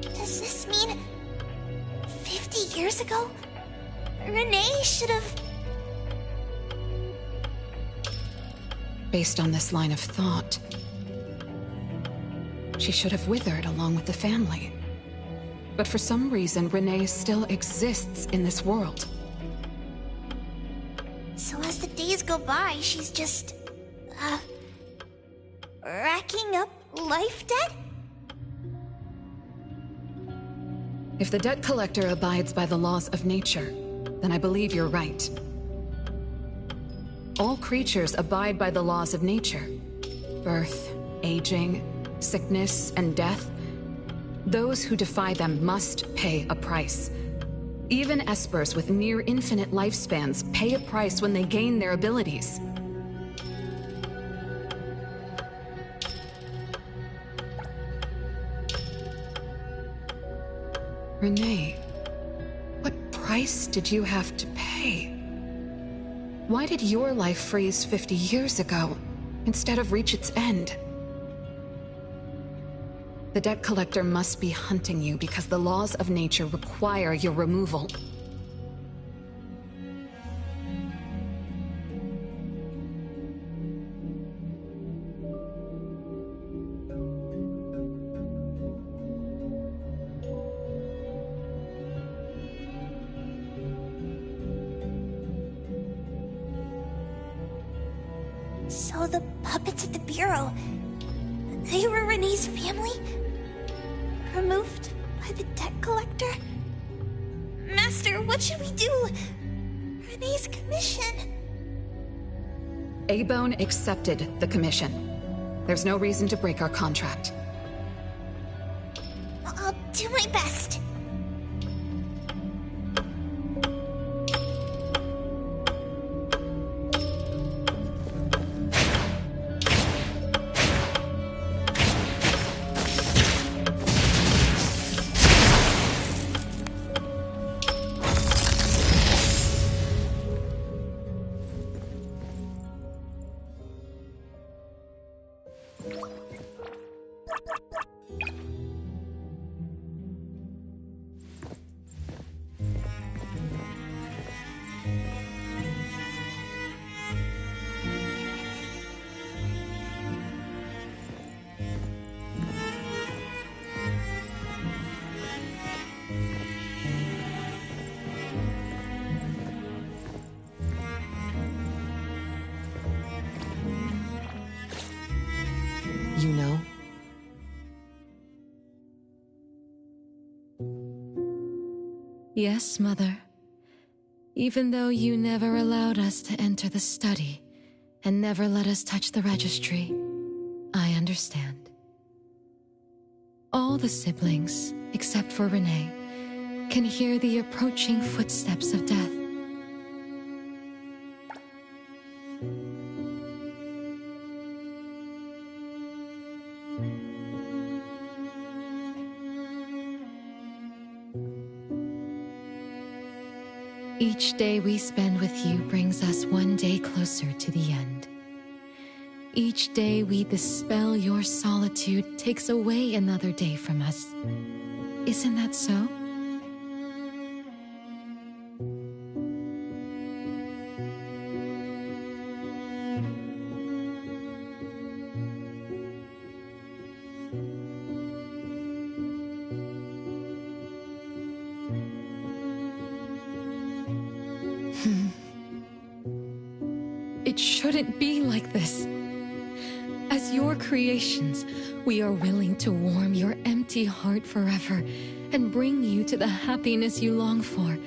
does this mean 50 years ago, Renee should have... Based on this line of thought, she should have withered along with the family. But for some reason, Renee still exists in this world. So as the days go by, she's just, racking up life debt? If the debt collector abides by the laws of nature, then I believe you're right. All creatures abide by the laws of nature. Birth, aging, sickness, and death. Those who defy them must pay a price. Even espers with near-infinite lifespans pay a price when they gain their abilities. Renee, what price did you have to pay? Why did your life freeze 50 years ago, instead of reach its end? The debt collector must be hunting you because the laws of nature require your removal. So the puppets at the Bureau, they were Renee's family? Removed by the debt collector? Master, what should we do? Renee's commission. A-Bone accepted the commission. There's no reason to break our contract. I'll do my best. You know? Yes, Mother. Even though you never allowed us to enter the study and never let us touch the registry, I understand. All the siblings, except for Renee, can hear the approaching footsteps of death. Each day we spend with you brings us one day closer to the end. Each day we dispel your solitude takes away another day from us. Isn't that so? It shouldn't be like this. As your creations, we are willing to warm your empty heart forever and bring you to the happiness you long for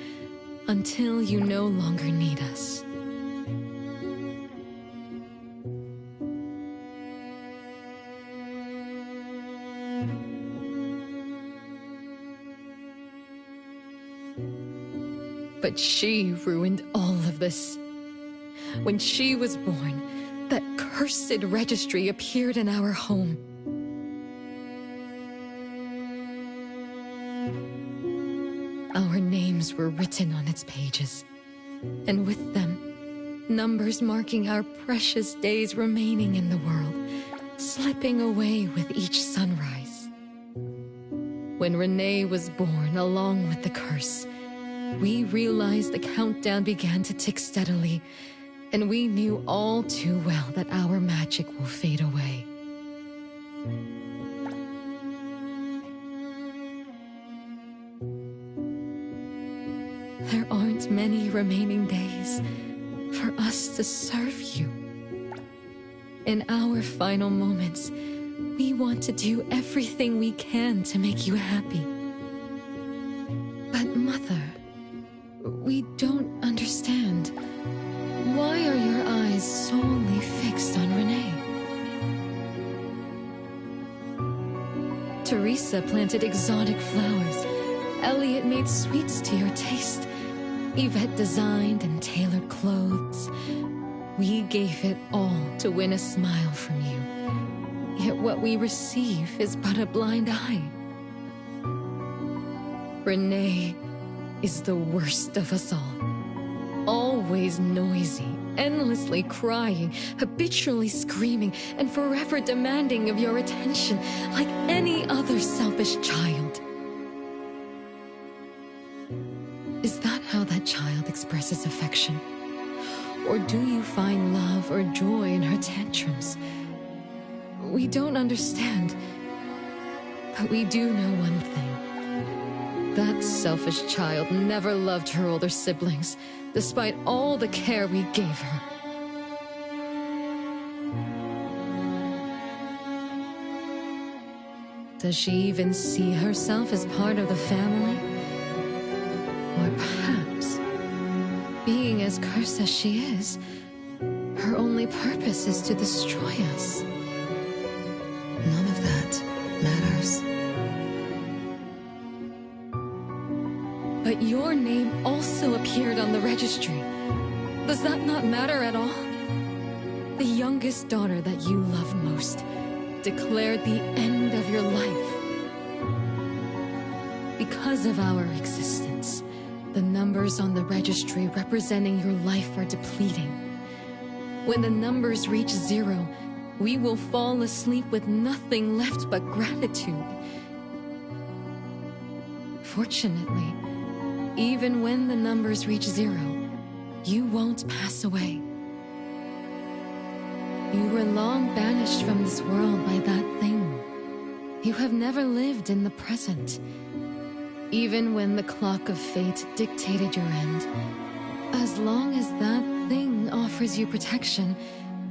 until you no longer need us. But she ruined all of this. When she was born, that cursed registry appeared in our home. Our names were written on its pages, and with them, numbers marking our precious days remaining in the world, slipping away with each sunrise. When Renee was born along with the curse, we realized the countdown began to tick steadily, and we knew all too well that our magic will fade away. There aren't many remaining days for us to serve you. In our final moments, we want to do everything we can to make you happy. But Mother, we don't understand. Why are your eyes solely fixed on Renee? Teresa planted exotic flowers, Elliot made sweets to your taste. Yvette designed and tailored clothes. We gave it all to win a smile from you. Yet what we receive is but a blind eye. Renee is the worst of us all. Always noisy, endlessly crying, habitually screaming, and forever demanding of your attention like any other selfish child. Is that how that child expresses affection? Or do you find love or joy in her tantrums? We don't understand, but we do know one thing. That selfish child never loved her older siblings, despite all the care we gave her. Does she even see herself as part of the family? Or perhaps, being as cursed as she is, her only purpose is to destroy us. None of that matters. But your name also appeared on the registry. Does that not matter at all? The youngest daughter that you love most declared the end of your life. Because of our existence, the numbers on the registry representing your life are depleting. When the numbers reach 0, we will fall asleep with nothing left but gratitude. Fortunately, even when the numbers reach 0, you won't pass away. You were long banished from this world by that thing. You have never lived in the present. Even when the clock of fate dictated your end, as long as that thing offers you protection,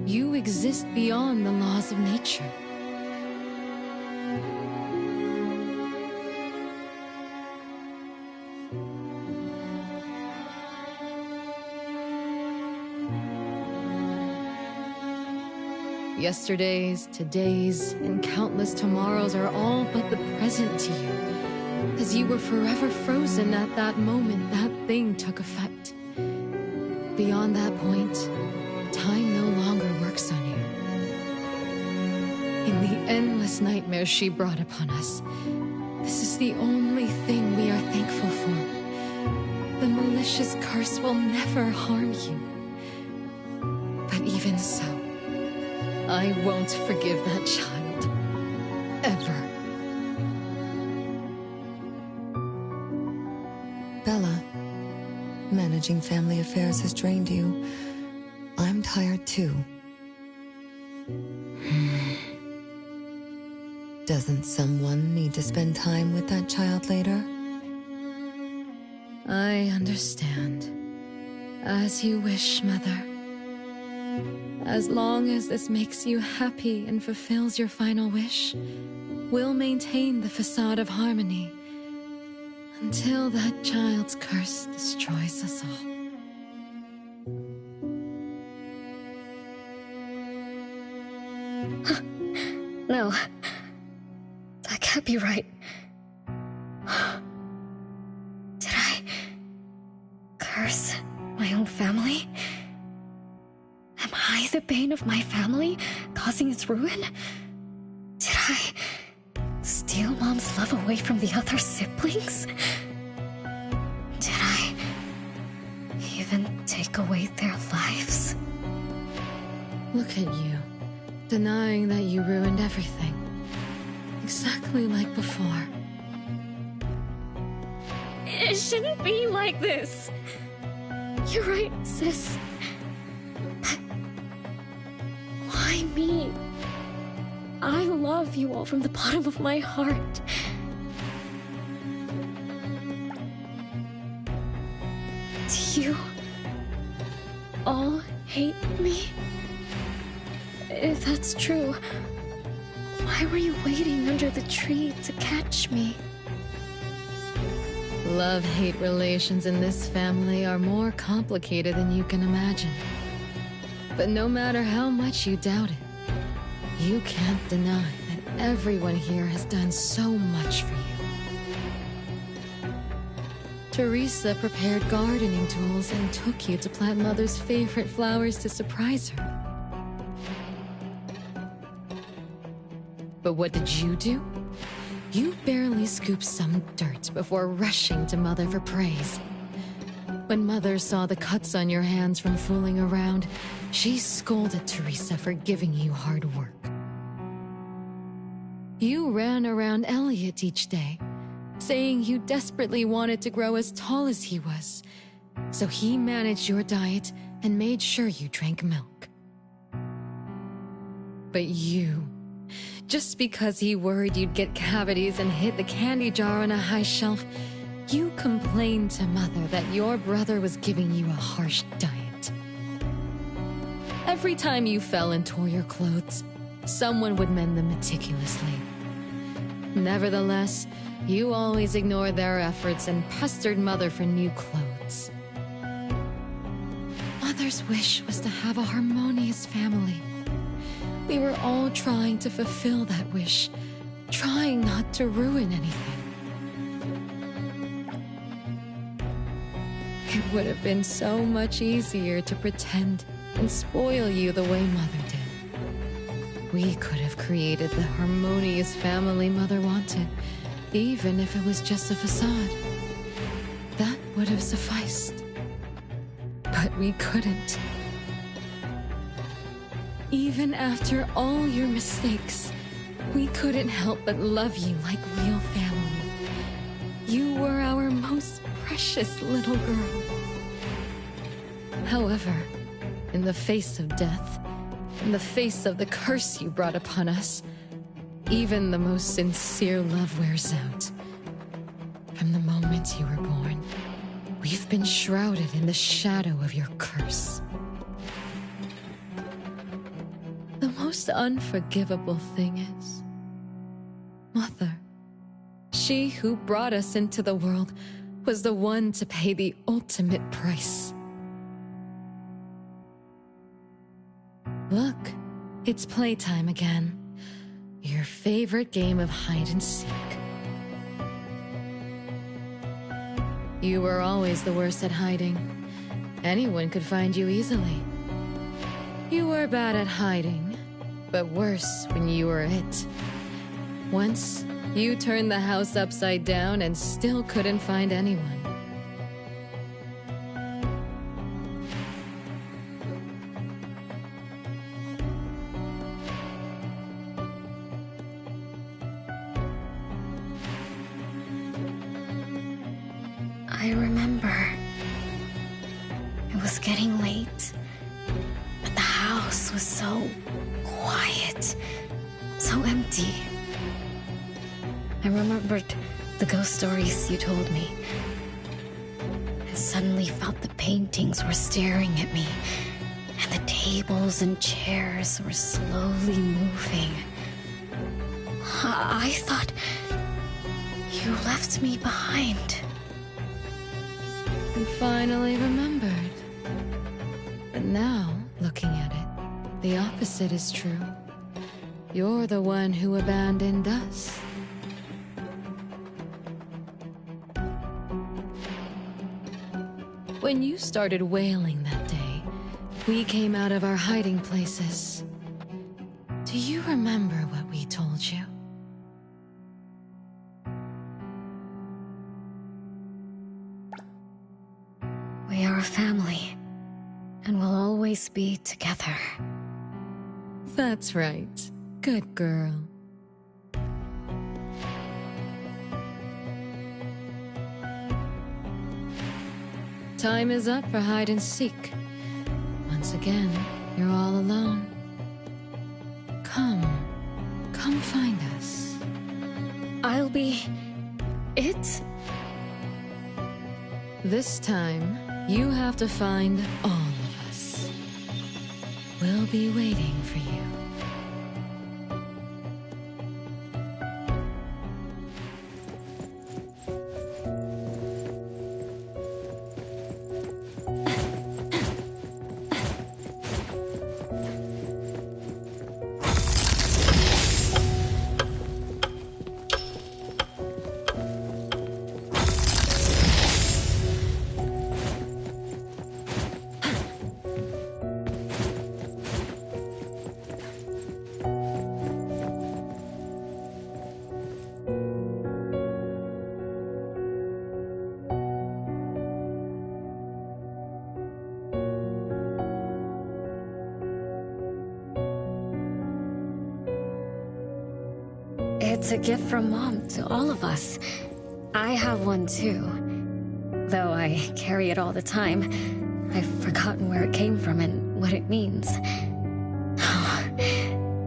you exist beyond the laws of nature. Yesterdays, todays, and countless tomorrows are all but the present to you, as you were forever frozen at that moment that thing took effect. Beyond that point, time no longer works on you. In the endless nightmares she brought upon us, this is the only thing we are thankful for. The malicious curse will never harm you. But even so, I won't forgive that child. Ever. Bella, managing family affairs has drained you. I'm tired too. Doesn't someone need to spend time with that child later? I understand. As you wish, Mother. As long as this makes you happy and fulfills your final wish, we'll maintain the facade of harmony until that child's curse destroys us all. No. That can't be right. Did I curse my own family? Am I the bane of my family, causing its ruin? Did I steal Mom's love away from the other siblings? Did I even take away their lives? Look at you, denying that you ruined everything. Exactly like before. It shouldn't be like this. You're right, sis. But why me? I love you all from the bottom of my heart. Do you all hate me? If that's true, why were you waiting under the tree to catch me? Love-hate relations in this family are more complicated than you can imagine. But no matter how much you doubt it, you can't deny that everyone here has done so much for you. Teresa prepared gardening tools and took you to plant Mother's favorite flowers to surprise her. But what did you do? You barely scooped some dirt before rushing to Mother for praise. When Mother saw the cuts on your hands from fooling around, she scolded Teresa for giving you hard work. You ran around Elliot each day, saying you desperately wanted to grow as tall as he was, so he managed your diet and made sure you drank milk. But you, just because he worried you'd get cavities and hid the candy jar on a high shelf, you complained to Mother that your brother was giving you a harsh diet. Every time you fell and tore your clothes, someone would mend them meticulously. Nevertheless, you always ignored their efforts and pestered Mother for new clothes. Mother's wish was to have a harmonious family. We were all trying to fulfill that wish, trying not to ruin anything. It would have been so much easier to pretend and spoil you the way Mother did. We could have created the harmonious family Mother wanted, even if it was just a facade. That would have sufficed. But we couldn't. Even after all your mistakes, we couldn't help but love you like real family. You were our most precious little girl. However, in the face of death, in the face of the curse you brought upon us, even the most sincere love wears out. From the moment you were born, we've been shrouded in the shadow of your curse. The most unforgivable thing is, Mother, she who brought us into the world, was the one to pay the ultimate price. Look, it's playtime again. Your favorite game of hide and seek. You were always the worst at hiding. Anyone could find you easily. You were bad at hiding, but worse when you were it. Once, you turned the house upside down and still couldn't find anyone. I remember. It was getting late, but the house was so quiet, so empty. I remembered the ghost stories you told me, and suddenly felt the paintings were staring at me, and the tables and chairs were slowly moving. I thought you left me behind. You finally remembered. But now, looking at it, the opposite is true. You're the one who abandoned us. When you started wailing that day, we came out of our hiding places. Do you remember what we told you? We are a family, and we'll always be together. That's right. Good girl. Time is up for hide and seek. Once again, you're all alone. Come find us. I'll be... it? This time, you have to find all of us. We'll be waiting for you. It's a gift from Mom to all of us. I have one too. Though I carry it all the time, I've forgotten where it came from and what it means. Oh,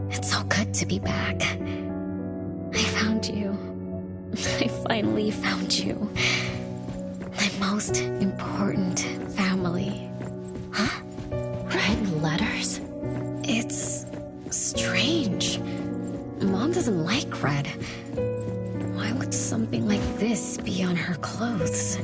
it's so good to be back. I found you. I finally found you. My most important family. Huh? Red letters? It's strange. Mom doesn't like red. Why would something like this be on her clothes?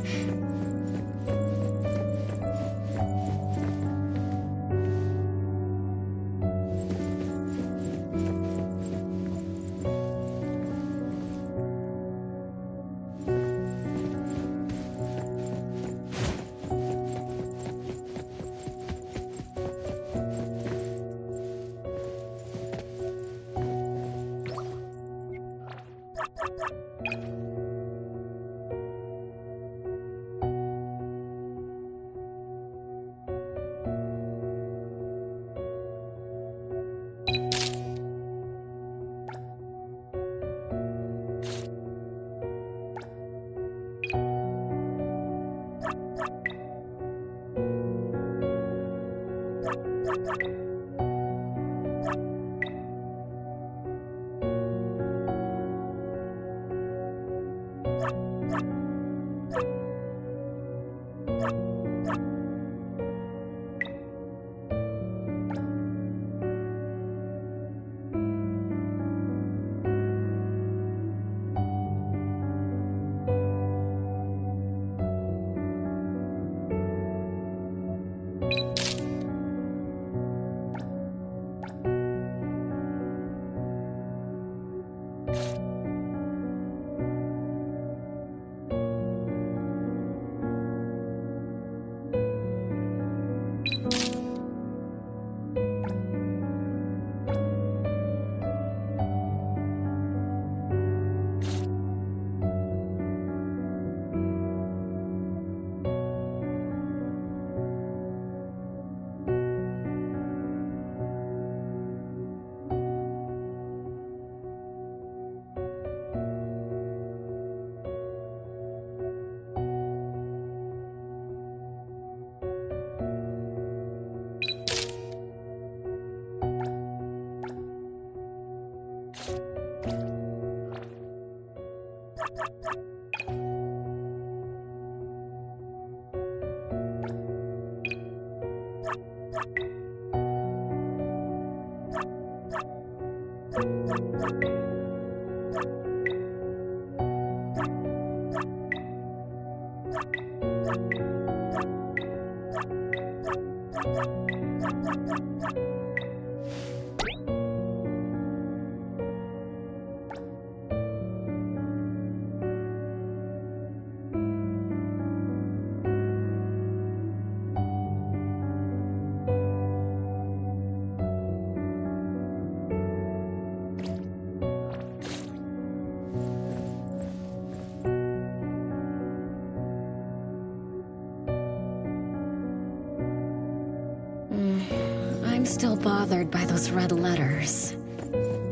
I'm still bothered by those red letters.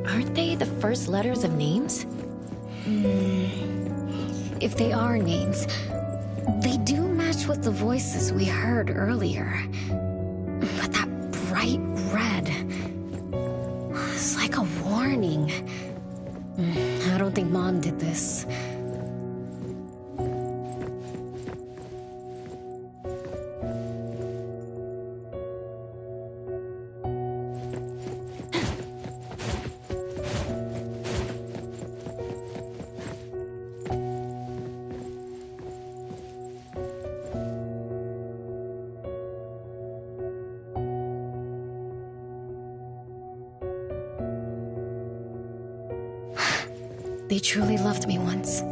Aren't they the first letters of names? If they are names, they do match with the voices we heard earlier. But that bright red, it's like a warning. I don't think Mom did this. They truly loved me once.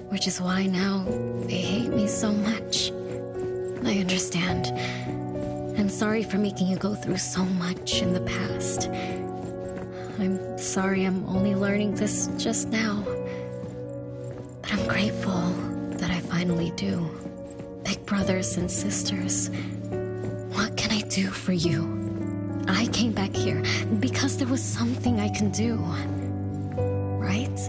Which is why now they hate me so much. I understand. I'm sorry for making you go through so much in the past. I'm sorry I'm only learning this just now. But I'm grateful that I finally do. Big brothers and sisters, what can I do for you? I came back here because there was something I can do. right?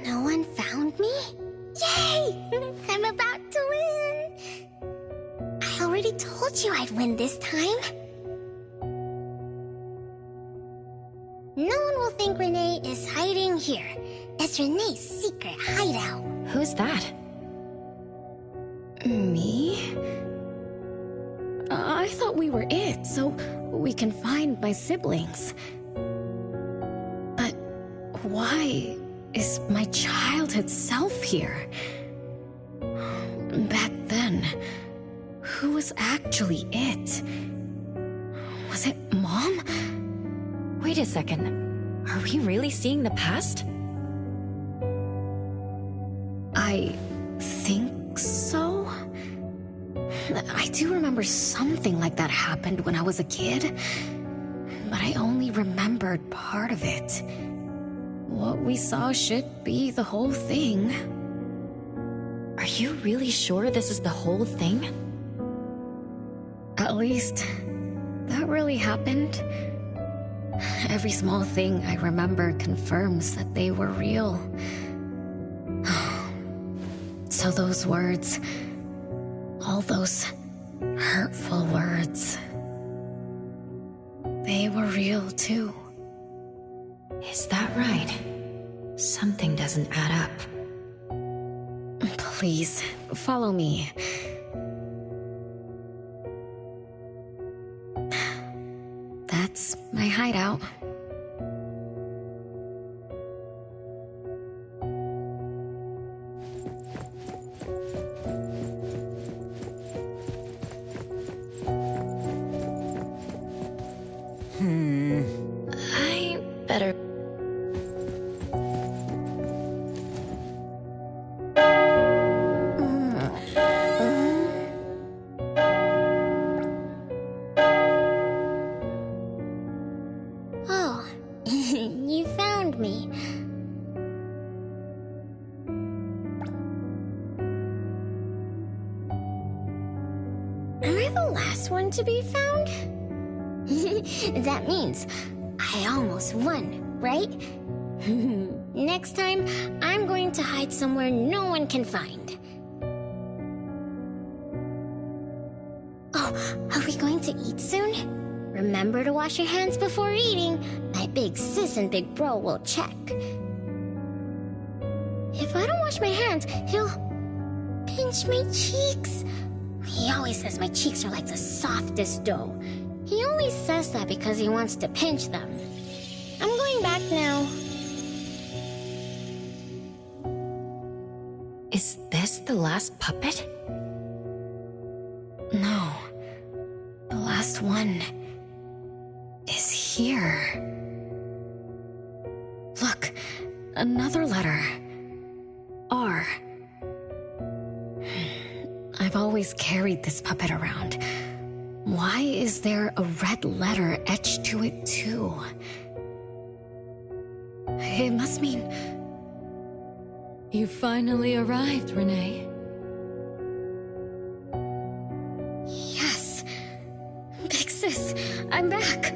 No one found me? Yay! I'm about to win! I already told you I'd win this time. No one will think Renee is hiding here. It's Renee's secret hideout. Who's that? Me? I thought we were it, so we can find my siblings. But why is my childhood self here? Back then, who was actually it? Was it Mom? Wait a second. Are we really seeing the past? I think so. I do remember something like that happened when I was a kid, but I only remembered part of it. What we saw should be the whole thing. Are you really sure this is the whole thing? At least, that really happened. Every small thing I remember confirms that they were real. So those words, all those hurtful words, they were real too. Is that right? Something doesn't add up. Please, follow me. That's my hideout. I better... Oh, you found me. Am I the last one to be found? That means I almost won, right? Next time, I'm going to hide somewhere no one can find. Oh, are we going to eat soon? Remember to wash your hands before eating. My big sis and big bro will check. If I don't wash my hands, he'll pinch my cheeks. He always says my cheeks are like the softest dough. He only says that because he wants to pinch them. I'm going back now. Is this the last puppet? No. The last one is here. Look, another letter. R. I've always carried this puppet around. Why is there a red letter etched to it too? It must mean... You finally arrived, Renee. Yes. Big sis, I'm back.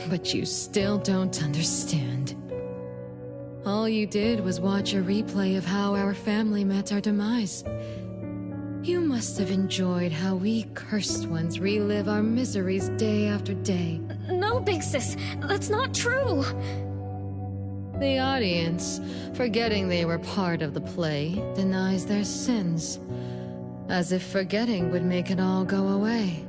But you still don't understand. All you did was watch a replay of how our family met our demise. You must have enjoyed how we cursed ones relive our miseries day after day. No, Big Sis, that's not true. The audience, forgetting they were part of the play, denies their sins, as if forgetting would make it all go away.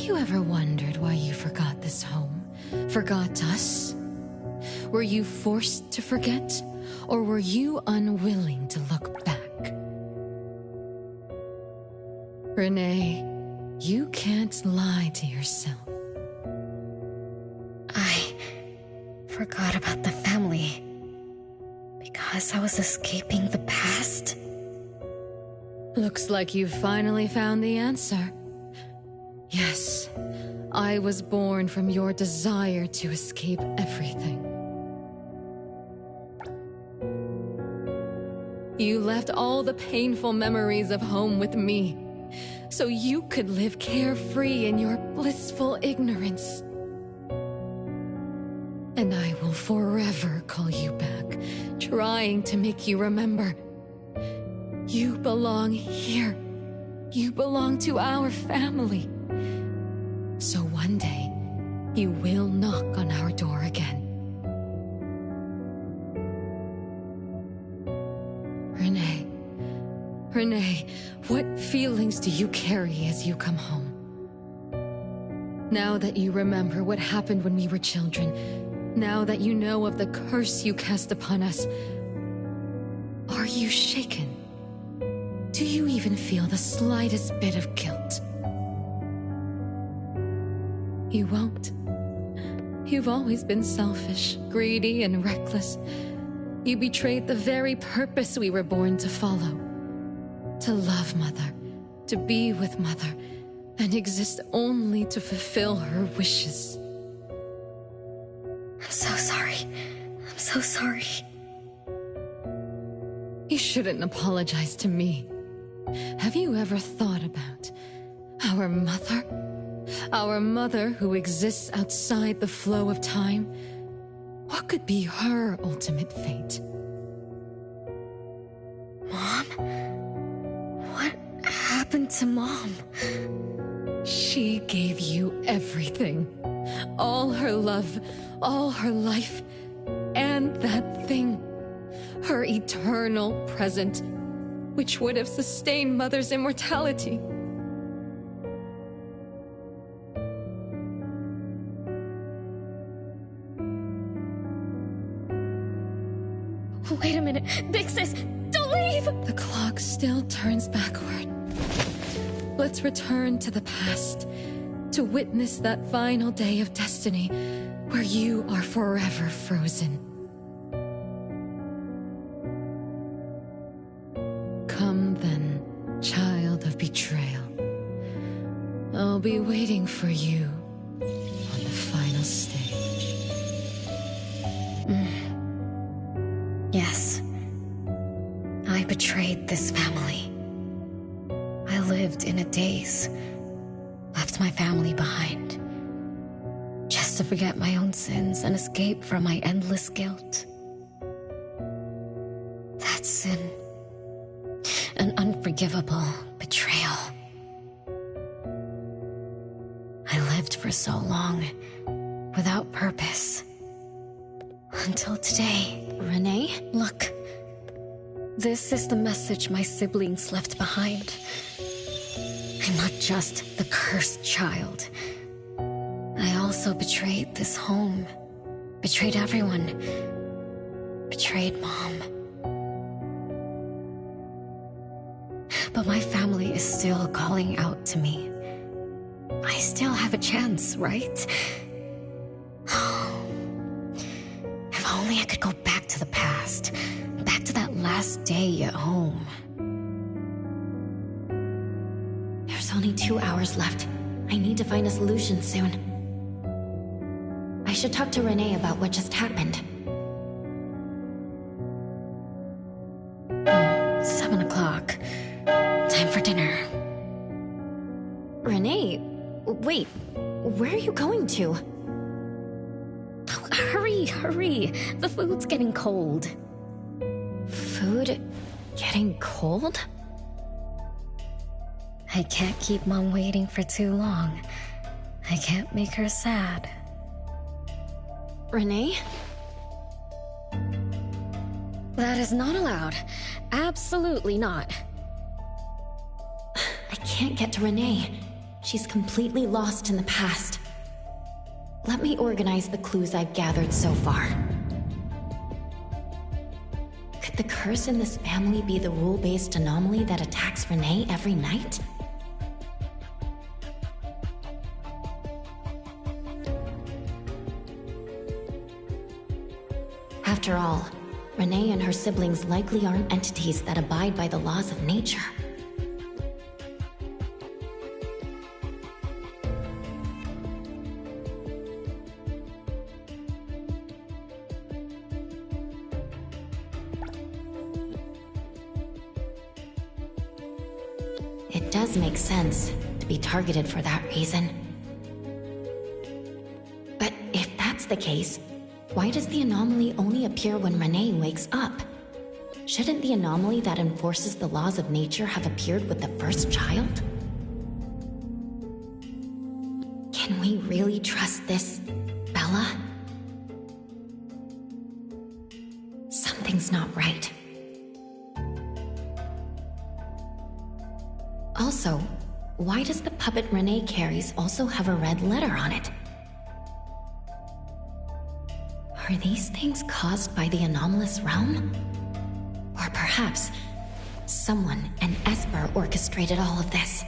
you ever wondered why you forgot this home? Forgot us? Were you forced to forget? Or were you unwilling to look back? Renee, you can't lie to yourself. I forgot about the family because I was escaping the past. Looks like you've finally found the answer. Yes, I was born from your desire to escape everything. You left all the painful memories of home with me, so you could live carefree in your blissful ignorance. And I will forever call you back, trying to make you remember. You belong here. You belong to our family. So one day, you will knock on our door again. Renee, what feelings do you carry as you come home? Now that you remember what happened when we were children, now that you know of the curse you cast upon us, are you shaken? Do you even feel the slightest bit of guilt? You won't. You've always been selfish, greedy, and reckless. You betrayed the very purpose we were born to follow. To love Mother, to be with Mother, and exist only to fulfill her wishes. I'm so sorry. I'm so sorry. You shouldn't apologize to me. Have you ever thought about our mother? Our mother who exists outside the flow of time? What could be her ultimate fate? Mom? What happened to Mom? She gave you everything. All her love, all her life, and that thing. Her eternal present, which would have sustained Mother's immortality. Wait a minute. Big Sis, don't leave! The clock still turns backward. Let's return to the past, to witness that final day of destiny where you are forever frozen. Come then, child of betrayal. I'll be waiting for you on the final stage. Yes. I betrayed this family. I lived in a daze, left my family behind, just to forget my own sins and escape from my endless guilt. That sin, an unforgivable betrayal. I lived for so long, without purpose, until today. Renee? Look. This is the message my siblings left behind. I'm not just the cursed child. I also betrayed this home. Betrayed everyone. Betrayed Mom. But my family is still calling out to me. I still have a chance, right? If only I could go back to the past. Back to that last day at home. There's only 2 hours left. I need to find a solution soon. I should talk to Renee about what just happened. 7 o'clock. Time for dinner. Renee, wait. Where are you going to? Oh, hurry. The food's getting cold. Food getting cold? I can't keep Mom waiting for too long. I can't make her sad. Renee? That is not allowed. Absolutely not. I can't get to Renee. She's completely lost in the past. Let me organize the clues I've gathered so far. Could the curse in this family be the rule-based anomaly that attacks Renee every night? After all, Renee and her siblings likely aren't entities that abide by the laws of nature. It does make sense to be targeted for that reason. But if that's the case, why does the anomaly only appear when Renee wakes up? Shouldn't the anomaly that enforces the laws of nature have appeared with the first child? Can we really trust this, Bella? Something's not right. Also, why does the puppet Renee carries also have a red letter on it? Are these things caused by the anomalous realm? Or perhaps someone, an Esper, orchestrated all of this?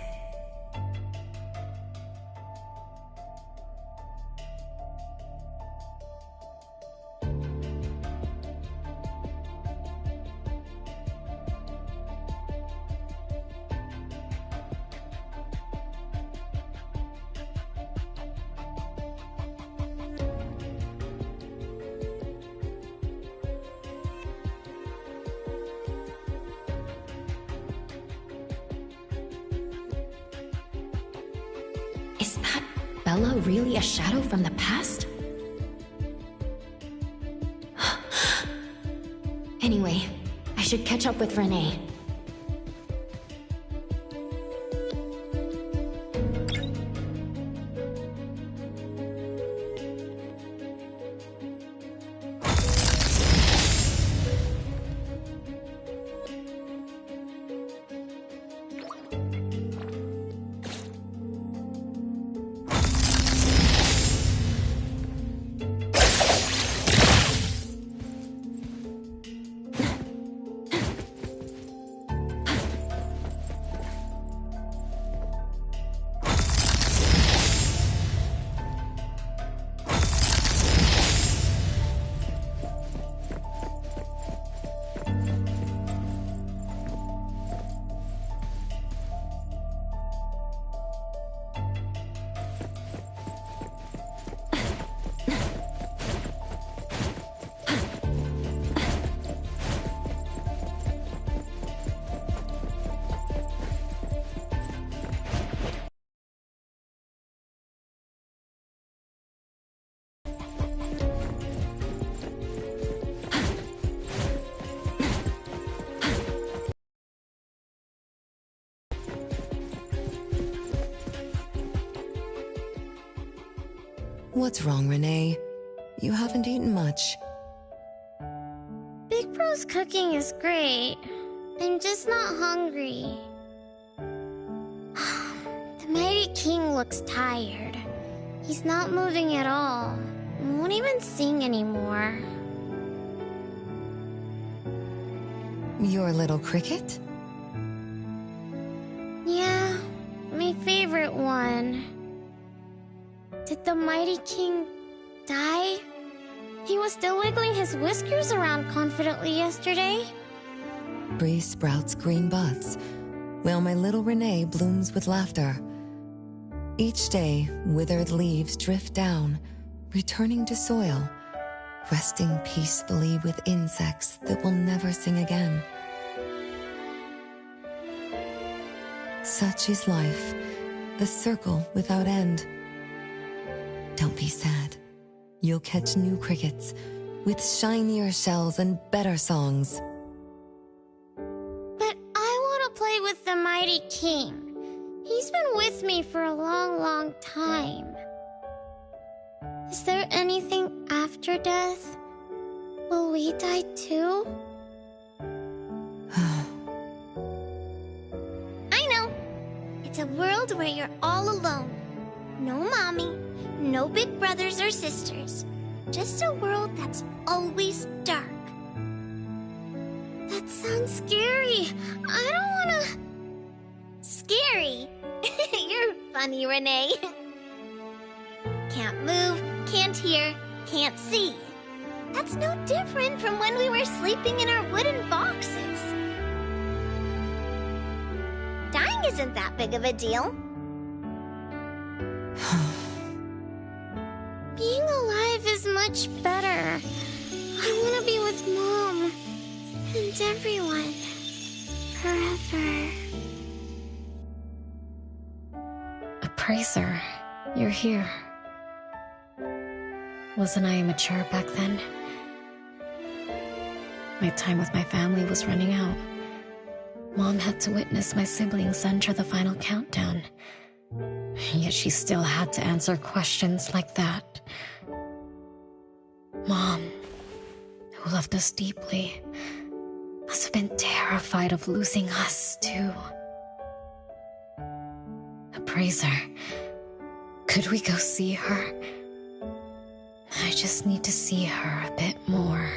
Is that Bella really a shadow from the past? Anyway, I should catch up with Renee. What's wrong, Renee? You haven't eaten much. Big Bro's cooking is great. I'm just not hungry. The Mighty King looks tired. He's not moving at all. Won't even sing anymore. Your little cricket? Yeah, my favorite one. Did the Mighty King die? He was still wiggling his whiskers around confidently yesterday. Bree sprouts green buds, while my little Renee blooms with laughter. Each day, withered leaves drift down, returning to soil, resting peacefully with insects that will never sing again. Such is life, the circle without end. Don't be sad. You'll catch new crickets with shinier shells and better songs. But I want to play with the Mighty King. He's been with me for a long, long time. Is there anything after death? Will we die too? I know. It's a world where you're all alone. No mommy, no big brothers or sisters. Just a world that's always dark. That sounds scary. I don't wanna... Scary? You're funny, Renee. Can't move, can't hear, can't see. That's no different from when we were sleeping in our wooden boxes. Dying isn't that big of a deal. Being alive is much better. I want to be with Mom and everyone forever. Appraiser, you're here. Wasn't I immature back then? My time with my family was running out. Mom had to witness my siblings enter the final countdown. Yet she still had to answer questions like that. Mom, who loved us deeply, must have been terrified of losing us, too. Appraiser, could we go see her? I just need to see her a bit more.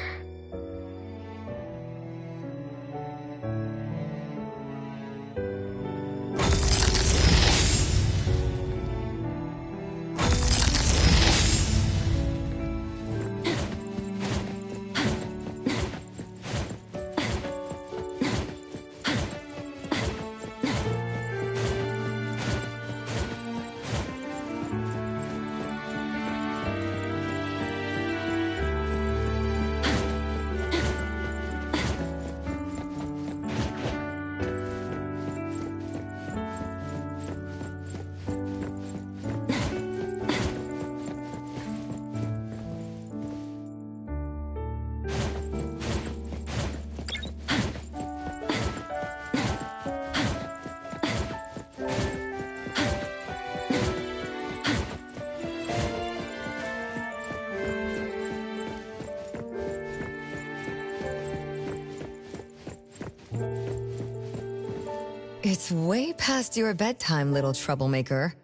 It's way past your bedtime, little troublemaker.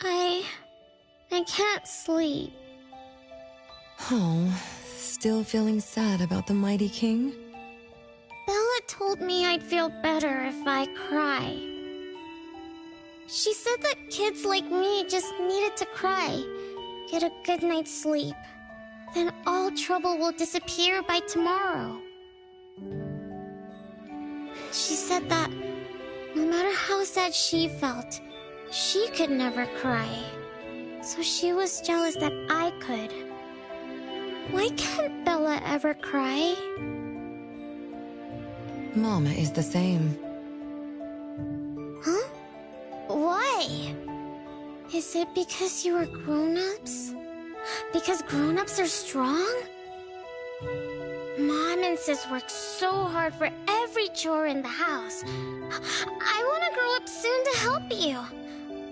I can't sleep. Oh, still feeling sad about the mighty king? Bella told me I'd feel better if I cry. She said that kids like me just needed to cry, get a good night's sleep. Then all trouble will disappear by tomorrow. She said that no matter how sad she felt, she could never cry. So she was jealous that I could. Why can't Bella ever cry? Mama is the same. Huh? Why? Is it because you are grown-ups? Because grown-ups are strong? Mom and Sis work so hard for every chore in the house. I want to grow up soon to help you.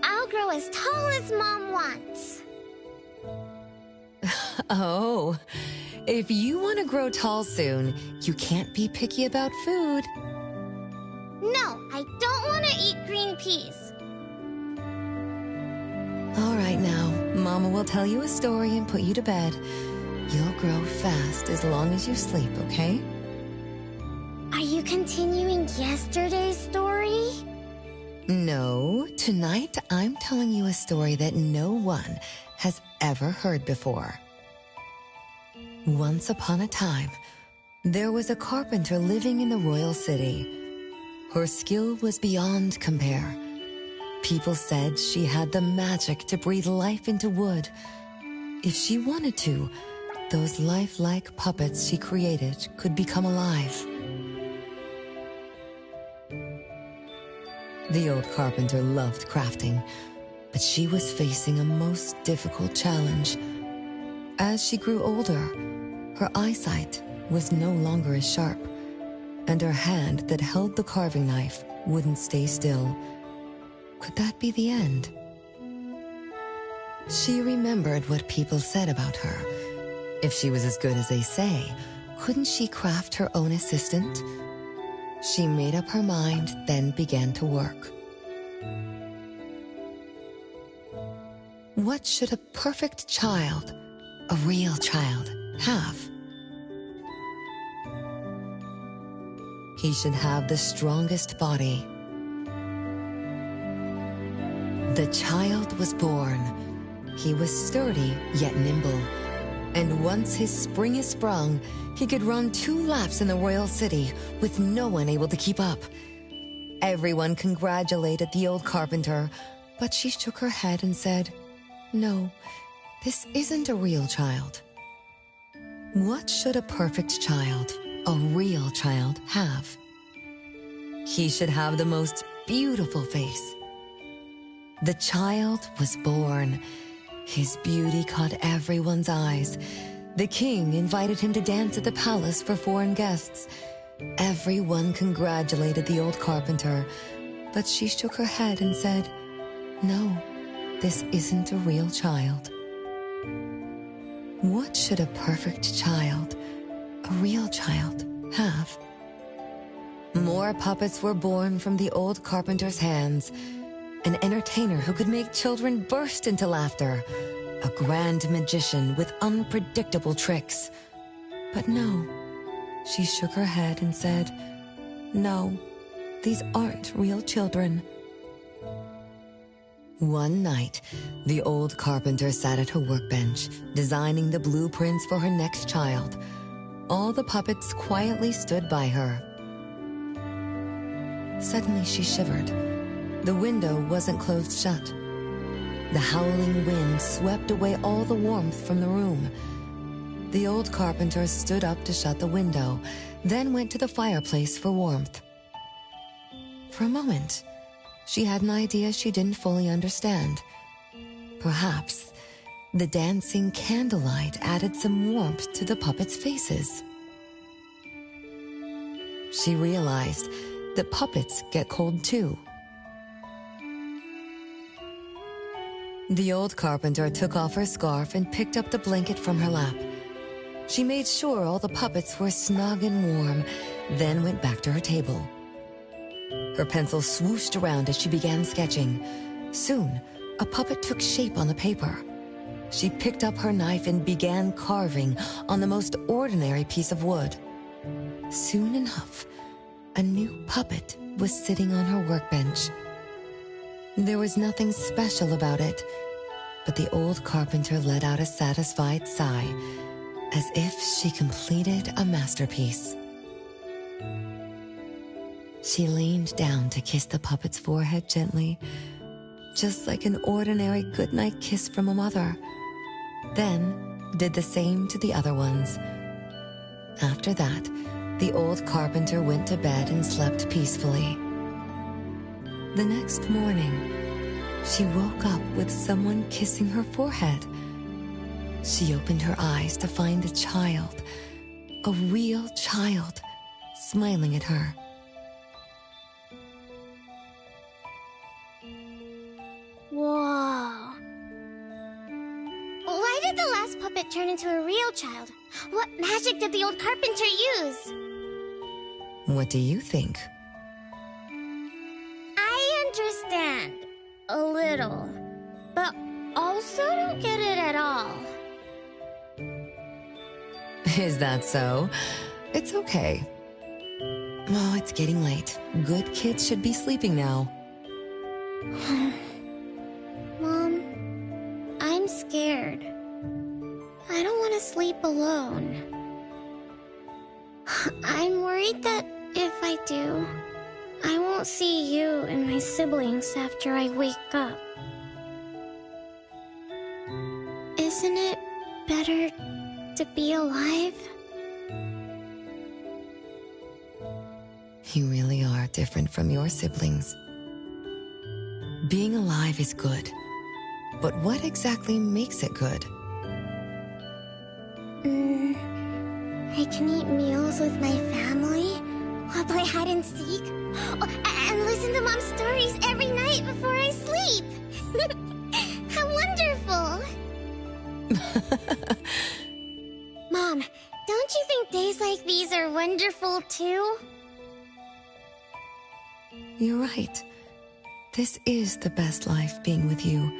I'll grow as tall as Mom wants. Oh, if you want to grow tall soon, you can't be picky about food. No, I don't want to eat green peas. All right now, Mama will tell you a story and put you to bed. You'll grow fast as long as you sleep, okay? Are you continuing yesterday's story? No, tonight I'm telling you a story that no one has ever heard before. Once upon a time, there was a carpenter living in the royal city. Her skill was beyond compare. People said she had the magic to breathe life into wood. If she wanted to, those lifelike puppets she created could become alive. The old carpenter loved crafting, but she was facing a most difficult challenge. As she grew older, her eyesight was no longer as sharp, and her hand that held the carving knife wouldn't stay still. Could that be the end? She remembered what people said about her. If she was as good as they say, couldn't she craft her own assistant? She made up her mind, then began to work. What should a perfect child, a real child, have? He should have the strongest body. The child was born. He was sturdy, yet nimble. And once his spring is sprung, he could run 2 laps in the royal city with no one able to keep up. Everyone congratulated the old carpenter, but she shook her head and said, "No, this isn't a real child." What should a perfect child, a real child, have? He should have the most beautiful face. The child was born. His beauty caught everyone's eyes. The king invited him to dance at the palace for foreign guests. Everyone congratulated the old carpenter, but she shook her head and said, "No, this isn't a real child." What should a perfect child, a real child, have? More puppets were born from the old carpenter's hands. An entertainer who could make children burst into laughter. A grand magician with unpredictable tricks. But no, she shook her head and said, "No, these aren't real children." One night, the old carpenter sat at her workbench, designing the blueprints for her next child. All the puppets quietly stood by her. Suddenly she shivered. The window wasn't closed shut. The howling wind swept away all the warmth from the room. The old carpenter stood up to shut the window, then went to the fireplace for warmth. For a moment, she had an idea she didn't fully understand. Perhaps the dancing candlelight added some warmth to the puppets' faces. She realized that puppets get cold too. The old carpenter took off her scarf and picked up the blanket from her lap. She made sure all the puppets were snug and warm, then went back to her table. Her pencil swooshed around as she began sketching. Soon, a puppet took shape on the paper. She picked up her knife and began carving on the most ordinary piece of wood. Soon enough, a new puppet was sitting on her workbench. There was nothing special about it, but the old carpenter let out a satisfied sigh, as if she completed a masterpiece. She leaned down to kiss the puppet's forehead gently, just like an ordinary goodnight kiss from a mother. Then did the same to the other ones. After that, the old carpenter went to bed and slept peacefully. The next morning, she woke up with someone kissing her forehead. She opened her eyes to find a child, a real child, smiling at her. Whoa. Why did the last puppet turn into a real child? What magic did the old carpenter use? What do you think? I understand. A little. But also don't get it at all. Is that so? It's okay. Oh, it's getting late. Good kids should be sleeping now. Mom, I'm scared. I don't want to sleep alone. I'm worried that if I do, I won't see you and my siblings after I wake up. Isn't it better to be alive? You really are different from your siblings. Being alive is good, but what exactly makes it good? I can eat meals with my family, or play hide and seek, and listen to Mom's stories every night before I sleep. How wonderful! Mom, don't you think days like these are wonderful too? You're right. This is the best life, being with you.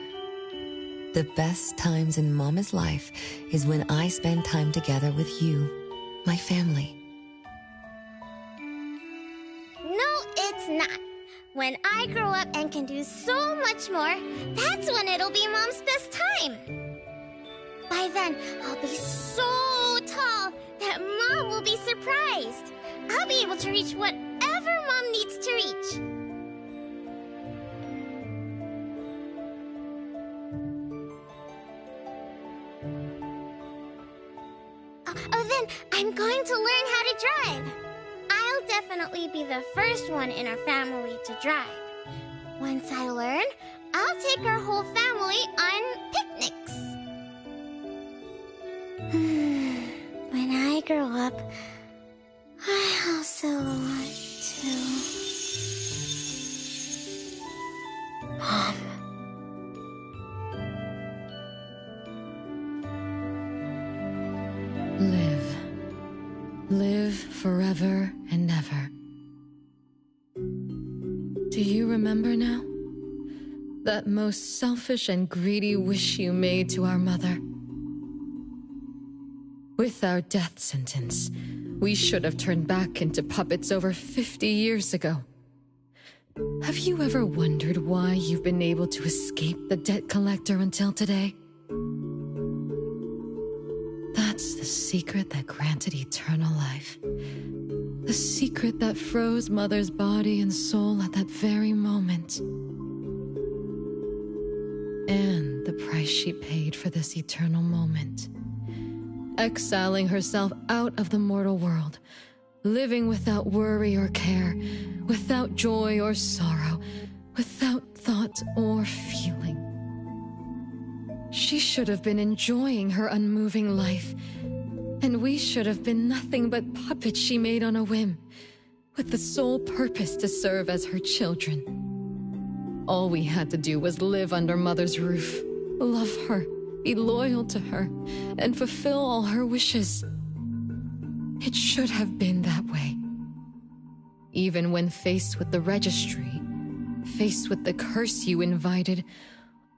The best times in Mama's life is when I spend time together with you, my family. No, it's not. When I grow up and can do so much more, that's when it'll be Mom's best time. By then, I'll be so tall that Mom will be surprised. I'll be able to reach whatever Mom needs to reach. Then I'm going to learn how to drive. I'll definitely be the first one in our family to drive. Once I learn, I'll take our whole family on picnics. When I grow up, I also want to... Mom. Live. Live forever and ever. Do you remember now? That most selfish and greedy wish you made to our mother? With our death sentence, we should have turned back into puppets over 50 years ago. Have you ever wondered why you've been able to escape the debt collector until today? That's the secret that granted eternal life. The secret that froze Mother's body and soul at that very moment. And the price she paid for this eternal moment. Exiling herself out of the mortal world, living without worry or care, without joy or sorrow, without thought or feeling. She should have been enjoying her unmoving life, and we should have been nothing but puppets she made on a whim, with the sole purpose to serve as her children. All we had to do was live under Mother's roof, love her, be loyal to her, and fulfill all her wishes. It should have been that way. Even when faced with the registry, faced with the curse you invited,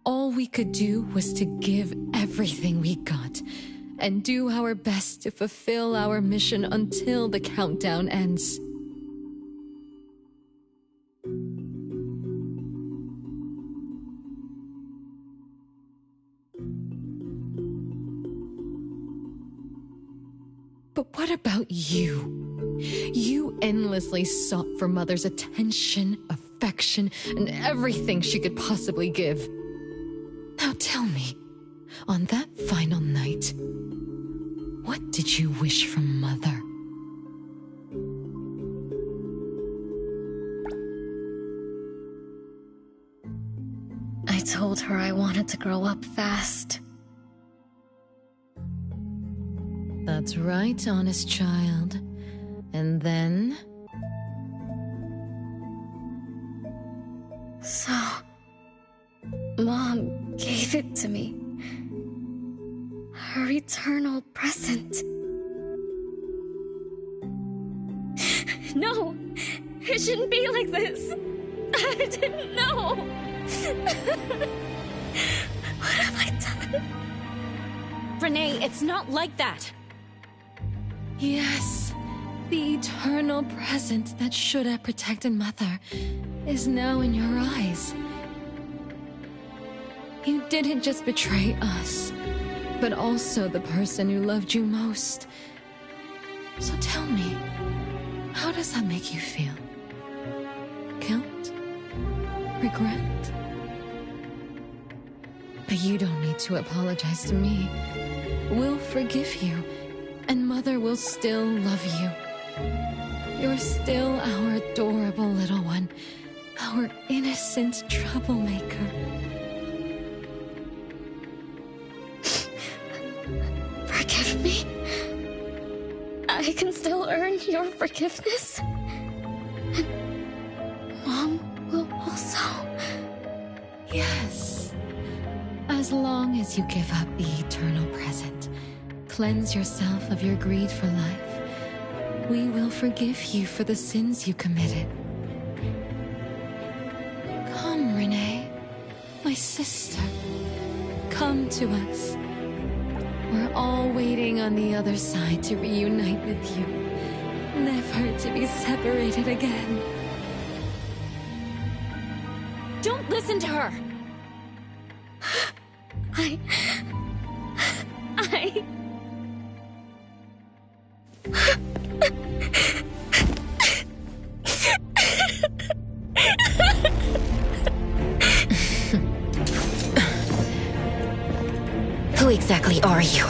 all we could do was to give everything we got and do our best to fulfill our mission until the countdown ends. But what about you? You endlessly sought for Mother's attention, affection, and everything she could possibly give. Now tell me, on that final night, what did you wish from Mother? I told her I wanted to grow up fast. That's right, honest child. And then? So, Mom gave it to me. Her eternal present. No, it shouldn't be like this. I didn't know. What have I done? Renee, it's not like that. Yes, the eternal present that should have protected Mother is now in your eyes. You didn't just betray us, but also the person who loved you most. So tell me, how does that make you feel? Guilt? Regret? But you don't need to apologize to me. We'll forgive you, and Mother will still love you. You're still our adorable little one, our innocent troublemaker. Forgive me. I can still earn your forgiveness. And Mom will also. Yes. As long as you give up the eternal present, cleanse yourself of your greed for life, we will forgive you for the sins you committed. My sister, come to us. We're all waiting on the other side to reunite with you. Never to be separated again. Don't listen to her! Who exactly are you?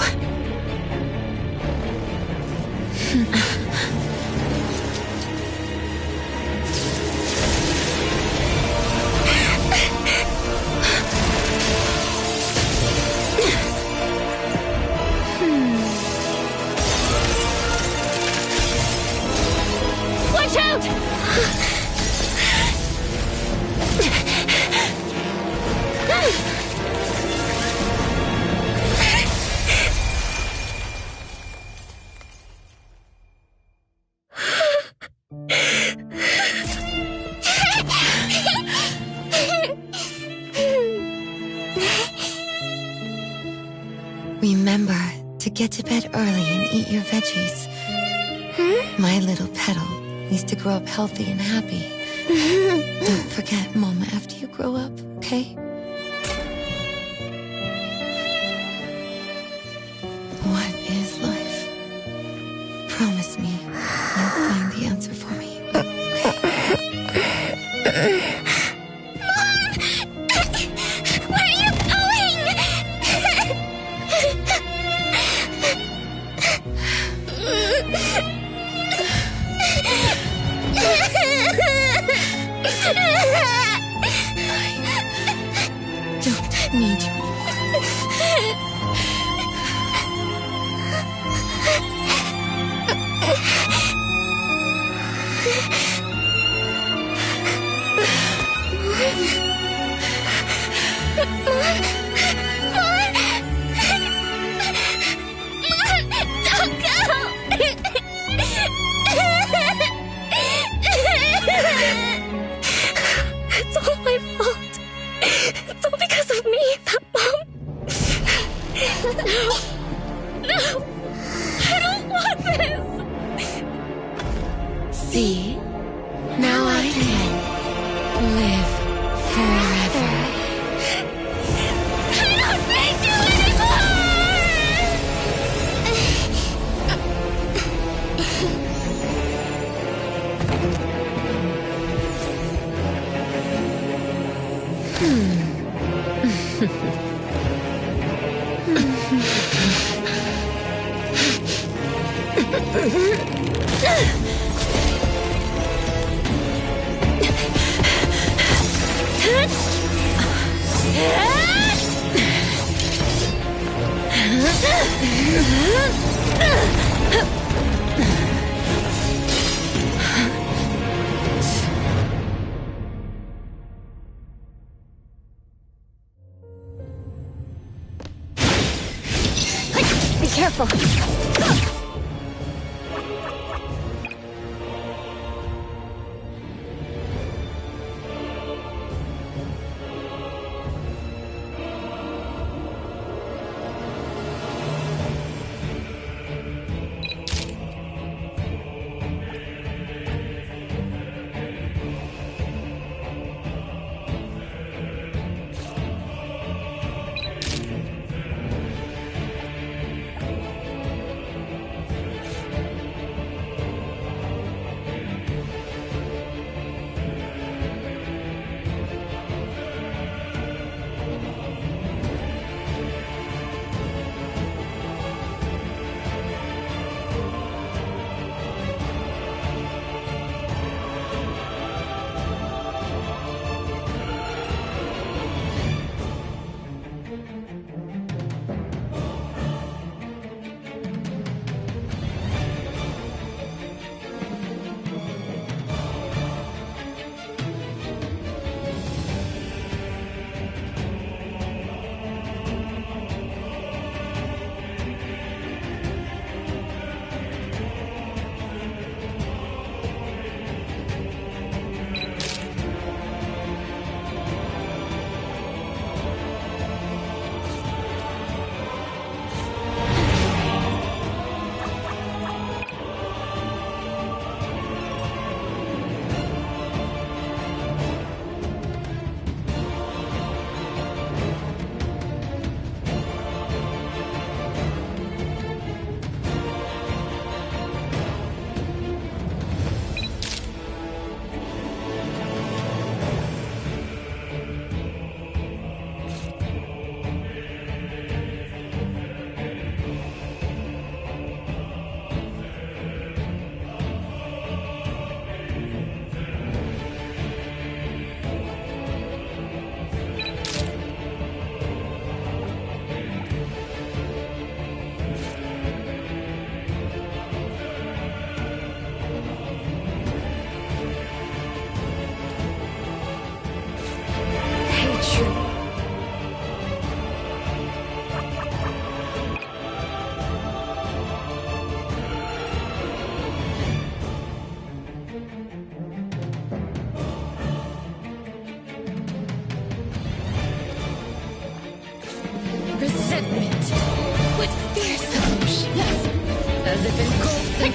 Watch out! Remember to get to bed early and eat your veggies. My little petal needs to grow up healthy and happy. Don't forget Mama after you grow up, okay? What is life? Promise me you'll find the answer for me, okay? Need you. Don't go! It's all my fault. It's all because of me that Mom... No! I don't want this! See? Now I can live forever. I don't need you anymore! Be careful! as if engulfed in...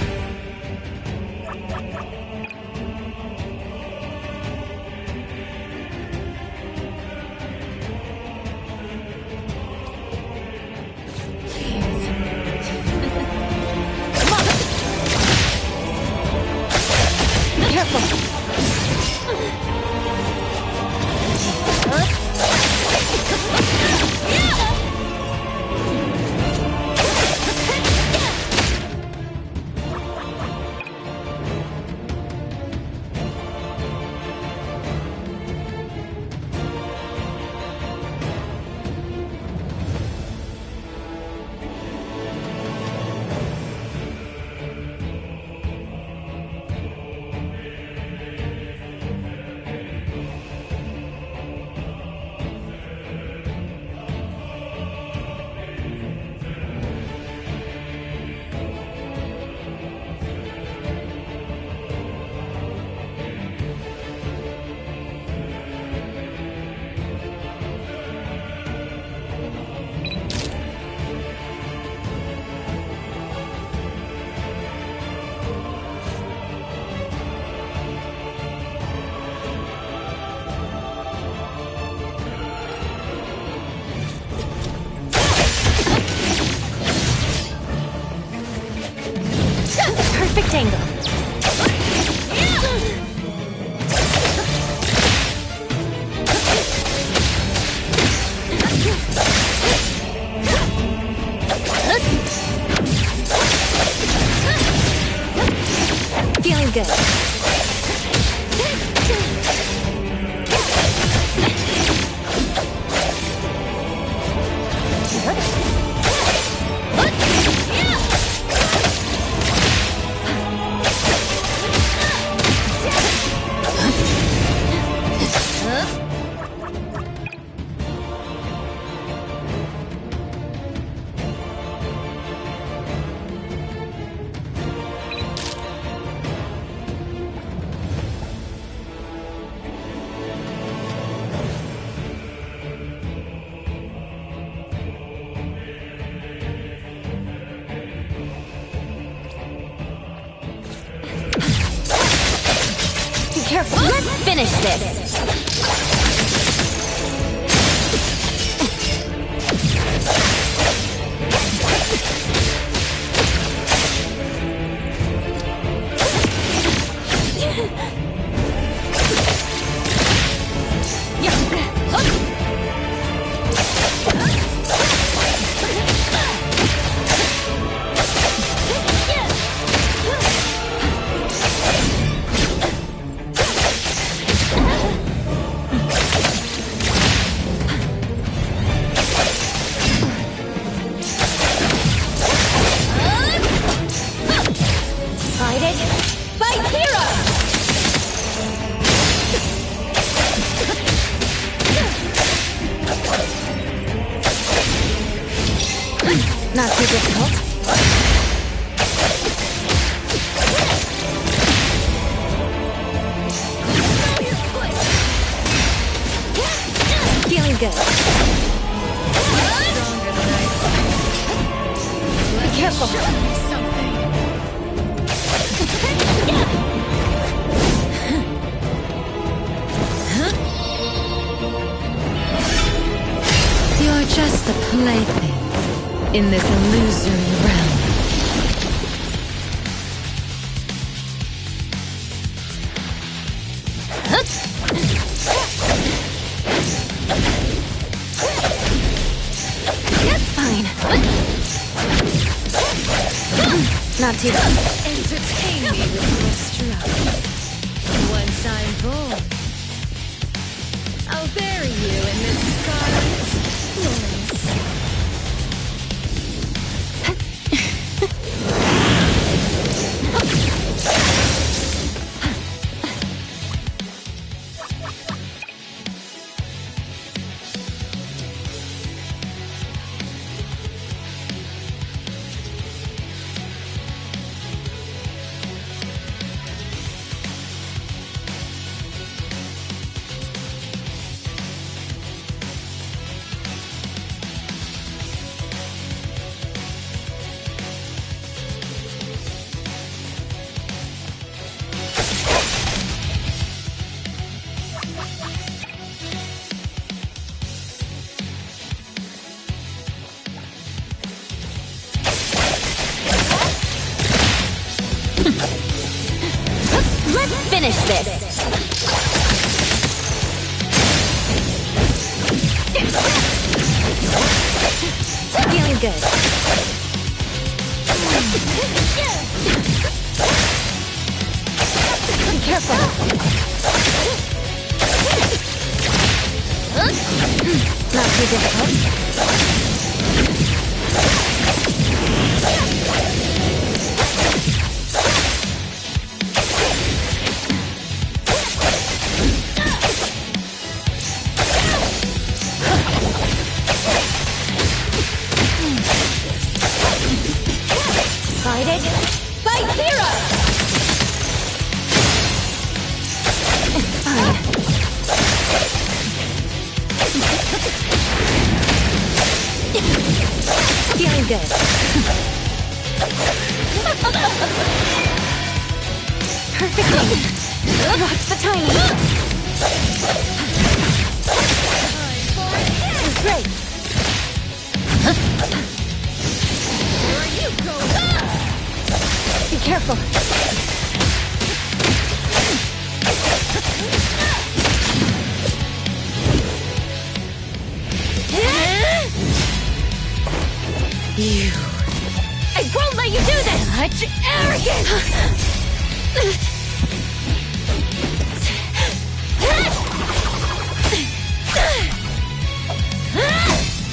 Perfect angle. Feeling good. Careful. Let's finish this. Not too difficult. Feeling good. Be careful. You're just a plaything in this illusory realm. That's fine. Not too bad. Entertain me with your struggles. Once I'm bold, I'll bury you in this scarlet floors. finish this! Feeling good. Be careful. Not too difficult. Excited? Fight zero! It's fine. Feeling good. Perfect aim. Watch the timing. Great. Where are you going? Be careful. You. I won't let you do this! Such arrogance!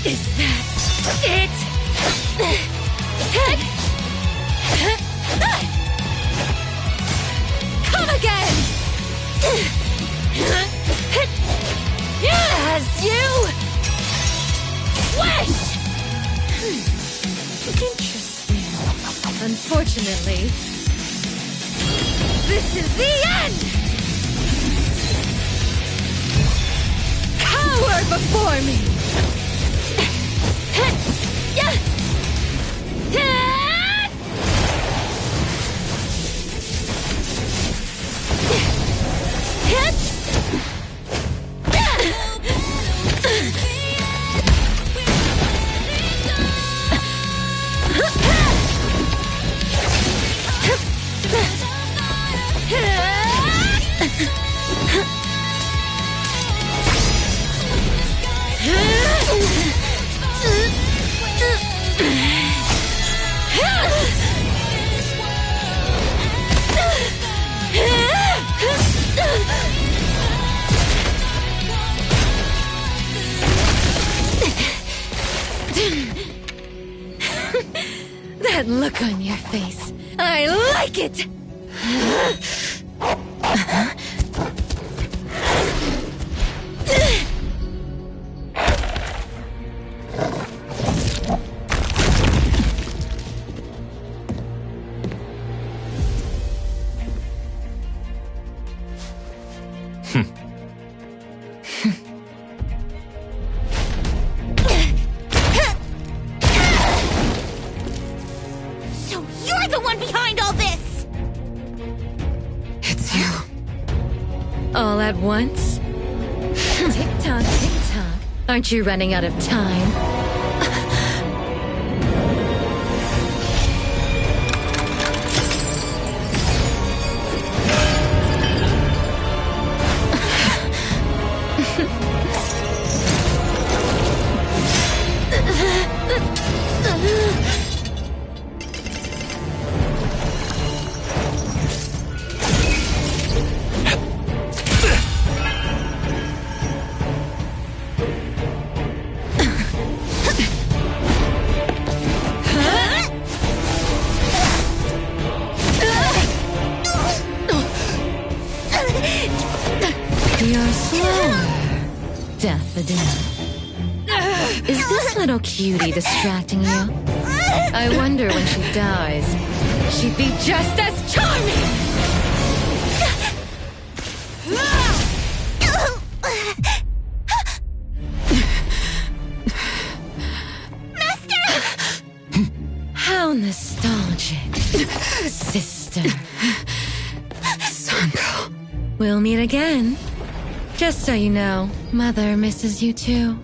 Is that it? Come again! As you wish! Interesting. Unfortunately, this is the end! Cower before me! That look on your face. I like it! So you're the one behind all this! It's you. All at once? Tick-tock, tick-tock. Aren't you running out of time? You're slower, Daffodil. Is this little cutie distracting you? I wonder when she dies, she'd be just as charming! How nostalgic, sister. Sanko. We'll meet again. Just so you know, Mother misses you too.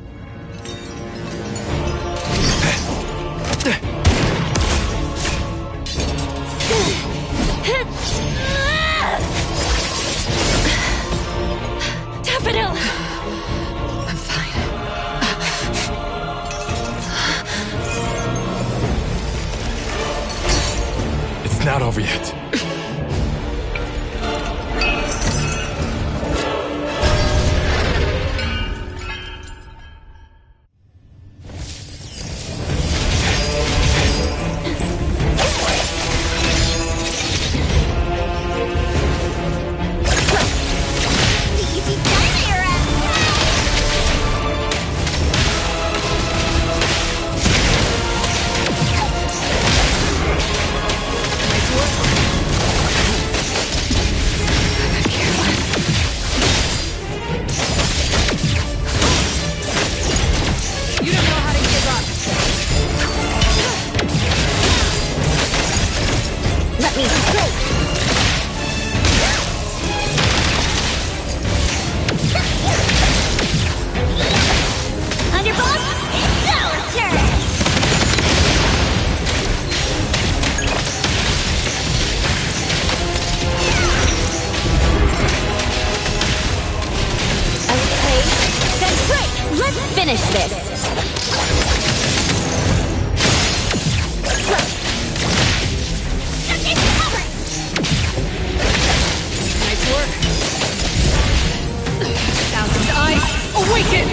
finish this! Nice work. Thousand eyes, awaken!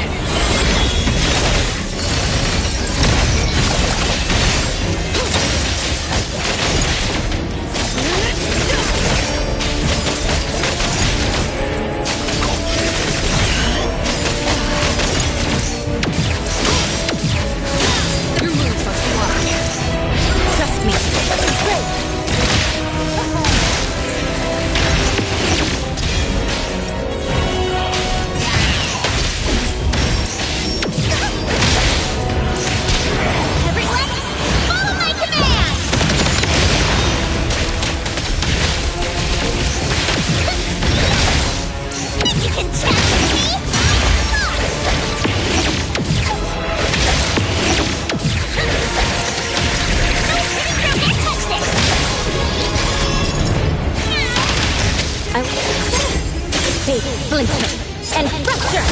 And fracture!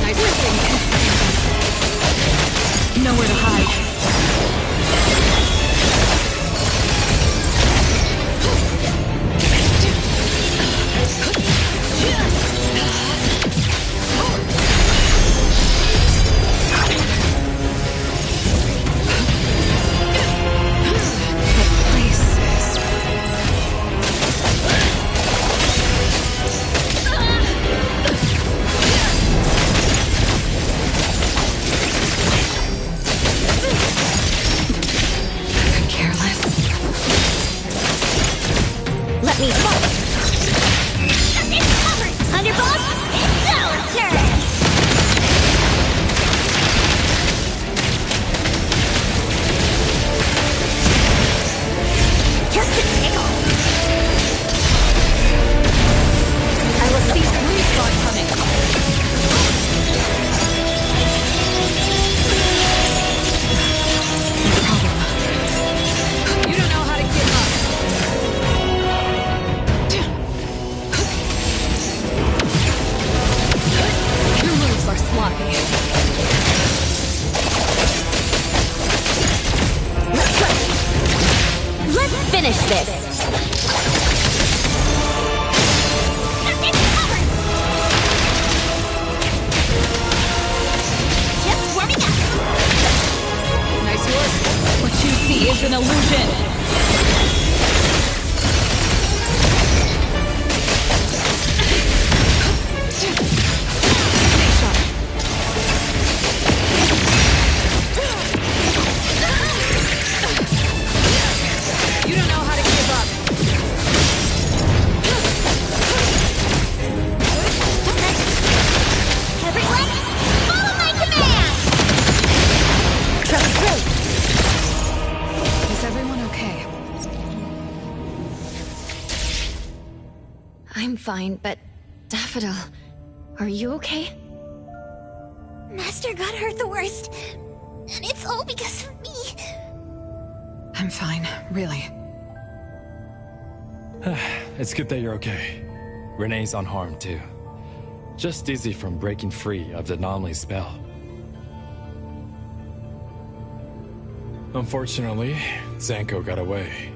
Nice working. Nowhere to hide. Let me fight! Underboss, it's our turn! Just a tickle! I will see three spot coming! You don't know how to give up. Your moves are sloppy. Let's finish this! Just warming up. Nice work. What you see is an illusion. You don't know how to give up. Everyone, follow my command. Is everyone okay? I'm fine, but Daffodil, are you okay? Master got hurt the worst, and it's all because of me. I'm fine, really. It's good that you're okay. Renee's unharmed too. Just dizzy from breaking free of the Anomaly spell. Unfortunately, Zanko got away.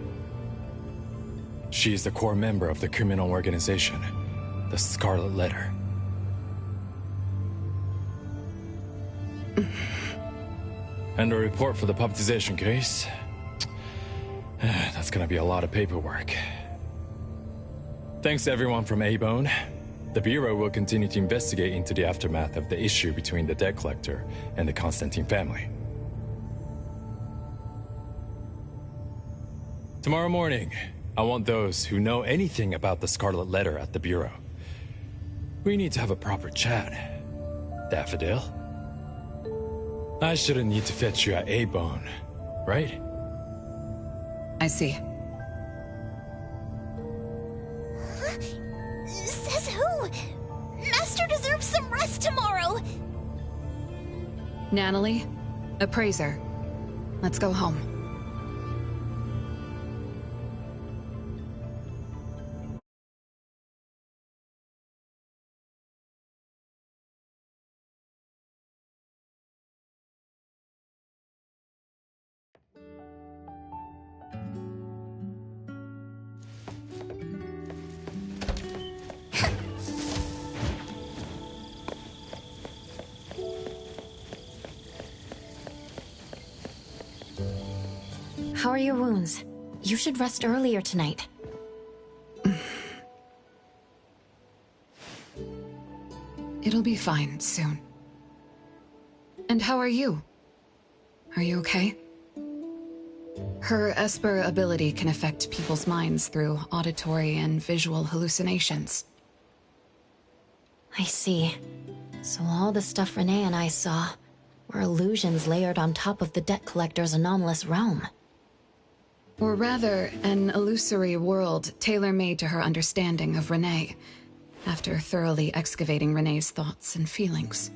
She's the core member of the criminal organization, the Scarlet Letter. And a report for the puppetization case. That's gonna be a lot of paperwork. Thanks to everyone from A-Bone. The Bureau will continue to investigate into the aftermath of the issue between the debt collector and the Constantine family. Tomorrow morning, I want those who know anything about the Scarlet Letter at the Bureau. We need to have a proper chat. Daffodil? I shouldn't need to fetch you at A-Bone, right? I see. Says who? Master deserves some rest tomorrow. Anomaly, Appraiser. Let's go home. How are your wounds? You should rest earlier tonight. It'll be fine soon. And how are you? Are you okay? Her Esper ability can affect people's minds through auditory and visual hallucinations. I see. So all the stuff Renee and I saw were illusions layered on top of the debt collector's anomalous realm. Or rather, an illusory world tailor-made to her understanding of Renee, after thoroughly excavating Renee's thoughts and feelings.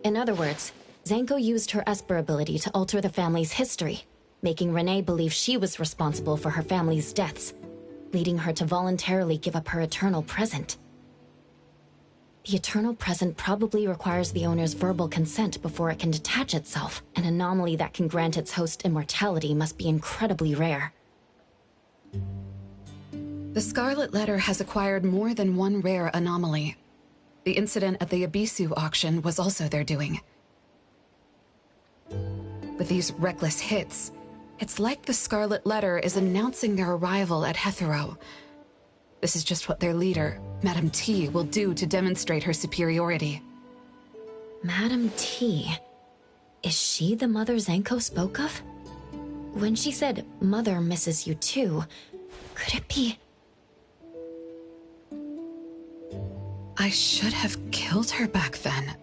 In other words, Zanko used her Esper ability to alter the family's history, making Renee believe she was responsible for her family's deaths, leading her to voluntarily give up her eternal present. The eternal present probably requires the owner's verbal consent before it can detach itself. An anomaly that can grant its host immortality must be incredibly rare. The Scarlet Letter has acquired more than one rare anomaly. The incident at the Abisu auction was also their doing. With these reckless hits, it's like the Scarlet Letter is announcing their arrival at Hethero. This is just what their leader, Madame T, will do to demonstrate her superiority. Madame T. Is she the mother Zanko spoke of? When she said, "Mother misses you too," could it be... I should have killed her back then.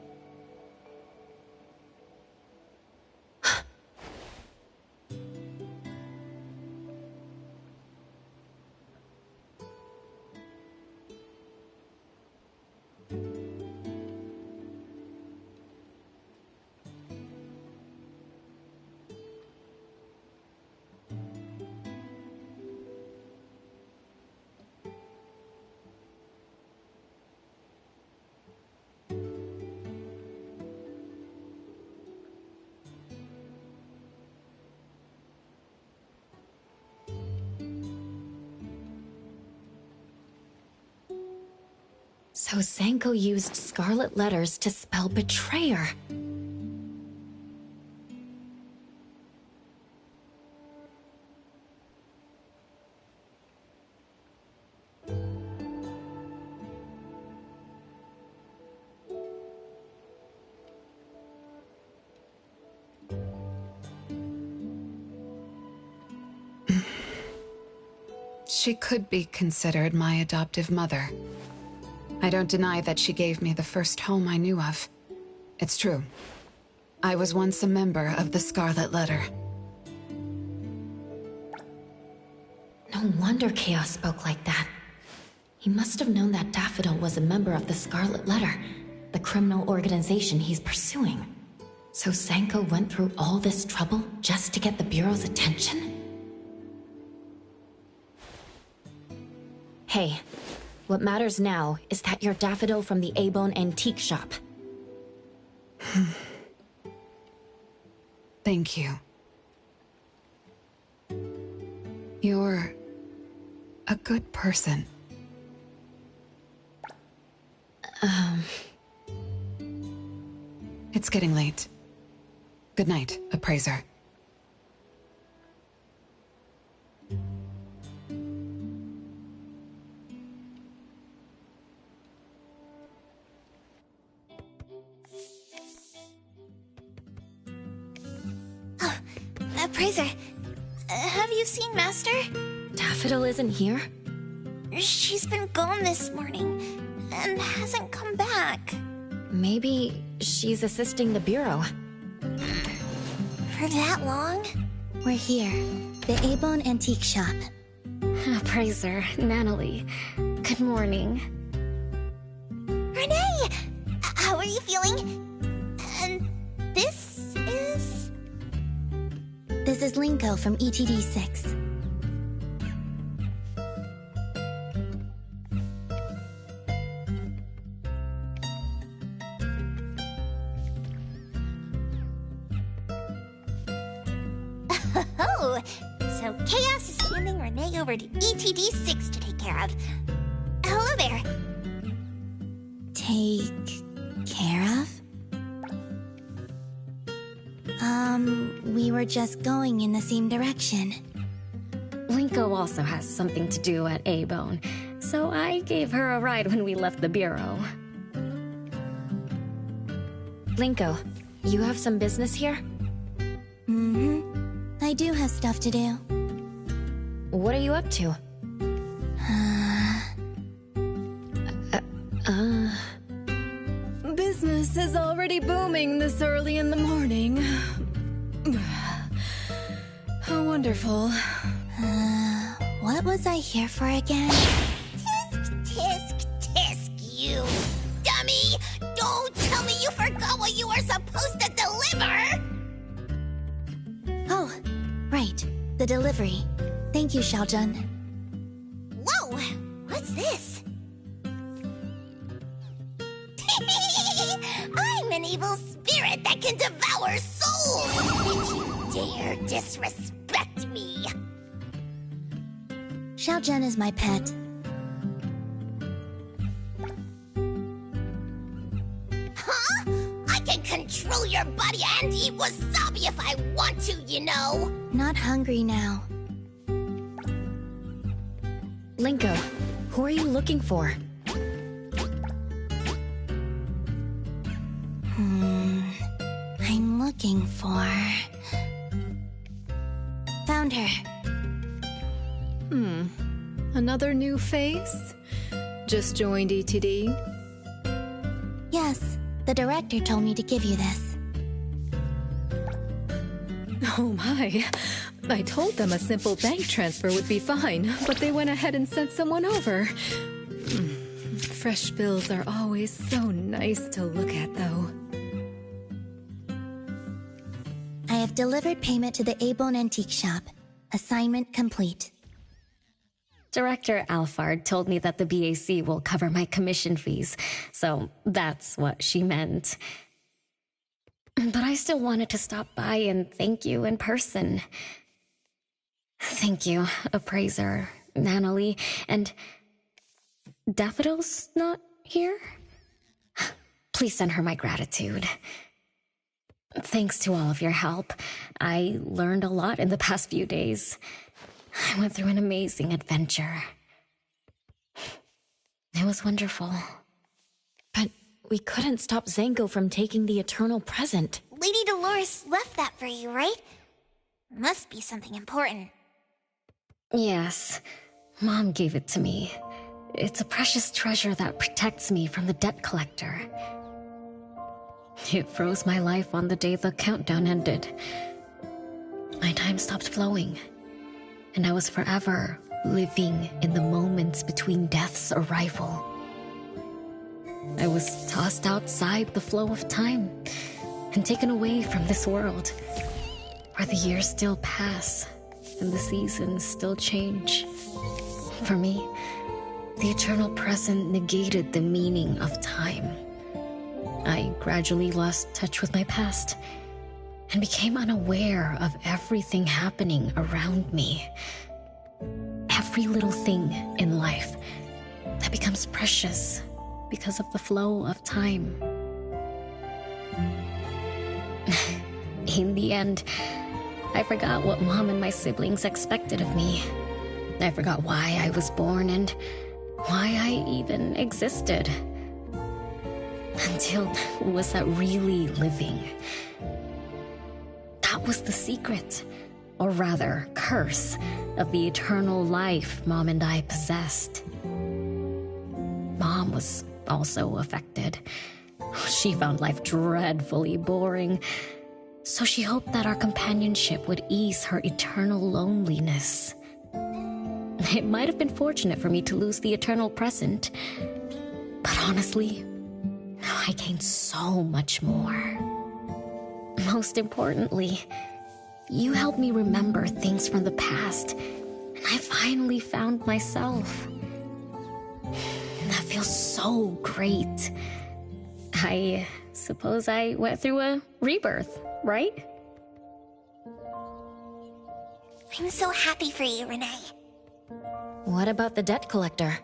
So Zanko used scarlet letters to spell betrayer. She could be considered my adoptive mother. I don't deny that she gave me the first home I knew of. It's true. I was once a member of the Scarlet Letter. No wonder Chaos spoke like that. He must have known that Daffodil was a member of the Scarlet Letter, the criminal organization he's pursuing. So Zanko went through all this trouble just to get the Bureau's attention? Hey, what matters now is that you're Daffodil from the A-Bone Antique Shop. Thank you. You're a good person. It's getting late. Good night, Appraiser. Appraiser, have you seen Master? Daffodil isn't here? She's been gone this morning, and hasn't come back. Maybe she's assisting the Bureau. For that long? We're here, the A-Bone Antique Shop. Appraiser, Anomaly. Good morning. Renee! How are you feeling? And this is... This is Linko from ETD 6. So Chaos is handing Renee over to ETD6 to take care of. Hello there. Take care of? We were just going in the same direction. Linko also has something to do at A-Bone, so I gave her a ride when we left the Bureau. Linko, you have some business here? Mm-hmm. I do have stuff to do. What are you up to? Business is already booming this early in the morning. How wonderful. What was I here for again? Tisk, you dummy! Don't tell me you forgot what you were supposed to deliver! Oh, right. The delivery. Thank you, Xiaojun. Whoa! What's this? I'm an evil spirit that can devour souls! If you dare disrespect me! Xiaojun is my pet. Huh? I can control your body and eat wasabi if I want to, you know! Not hungry now. Linko, who are you looking for? I'm looking for... Found her. Another new face? Just joined ETD? Yes, the director told me to give you this. Oh my. I told them a simple bank transfer would be fine, but they went ahead and sent someone over. Fresh bills are always so nice to look at, though. I have delivered payment to the A-Bone Antique Shop. Assignment complete. Director Alfard told me that the BAC will cover my commission fees, so that's what she meant. But I still wanted to stop by and thank you in person. Thank you, Appraiser, Anomaly, and... Daffodil's not here? Please send her my gratitude. Thanks to all of your help. I learned a lot in the past few days. I went through an amazing adventure. It was wonderful. But we couldn't stop Zango from taking the eternal present. Lady Dolores left that for you, right? Must be something important. Yes, Mom gave it to me. It's a precious treasure that protects me from the debt collector. It froze my life on the day the countdown ended. My time stopped flowing, and I was forever living in the moments between death's arrival. I was tossed outside the flow of time and taken away from this world, where the years still pass and the seasons still change. For me, the eternal present negated the meaning of time. I gradually lost touch with my past and became unaware of everything happening around me. Every little thing in life that becomes precious because of the flow of time. In the end, I forgot what Mom and my siblings expected of me. I forgot why I was born and why I even existed. Until, was that really living? That was the secret, or rather, curse, of the eternal life Mom and I possessed. Mom was also affected. She found life dreadfully boring, so she hoped that our companionship would ease her eternal loneliness. It might have been fortunate for me to lose the eternal present, but honestly, I gained so much more. Most importantly, you helped me remember things from the past, and I finally found myself. That feels so great. I suppose I went through a rebirth, right? I'm so happy for you, Renee. What about the debt collector?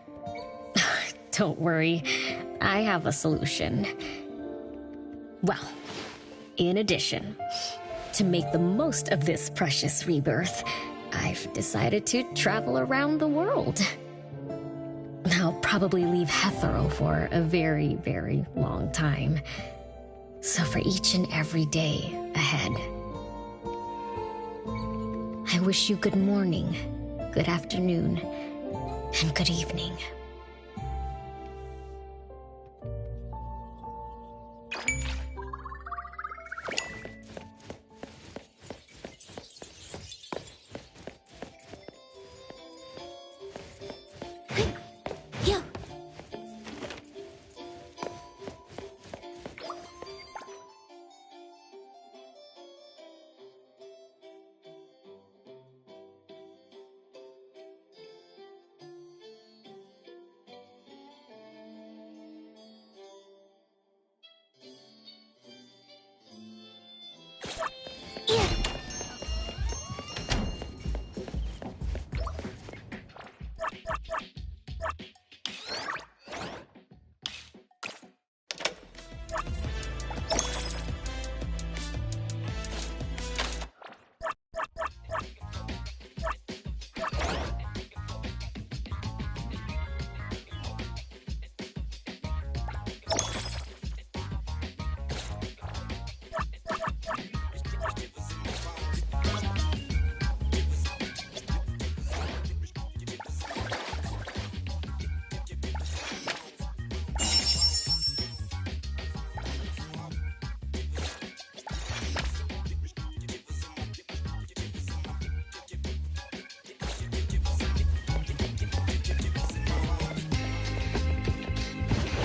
Don't worry, I have a solution. Well, in addition, to make the most of this precious rebirth, I've decided to travel around the world. I'll probably leave Hethero for a very, very long time. So for each and every day ahead, I wish you good morning, good afternoon, and good evening.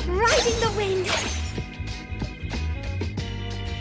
Riding the wind!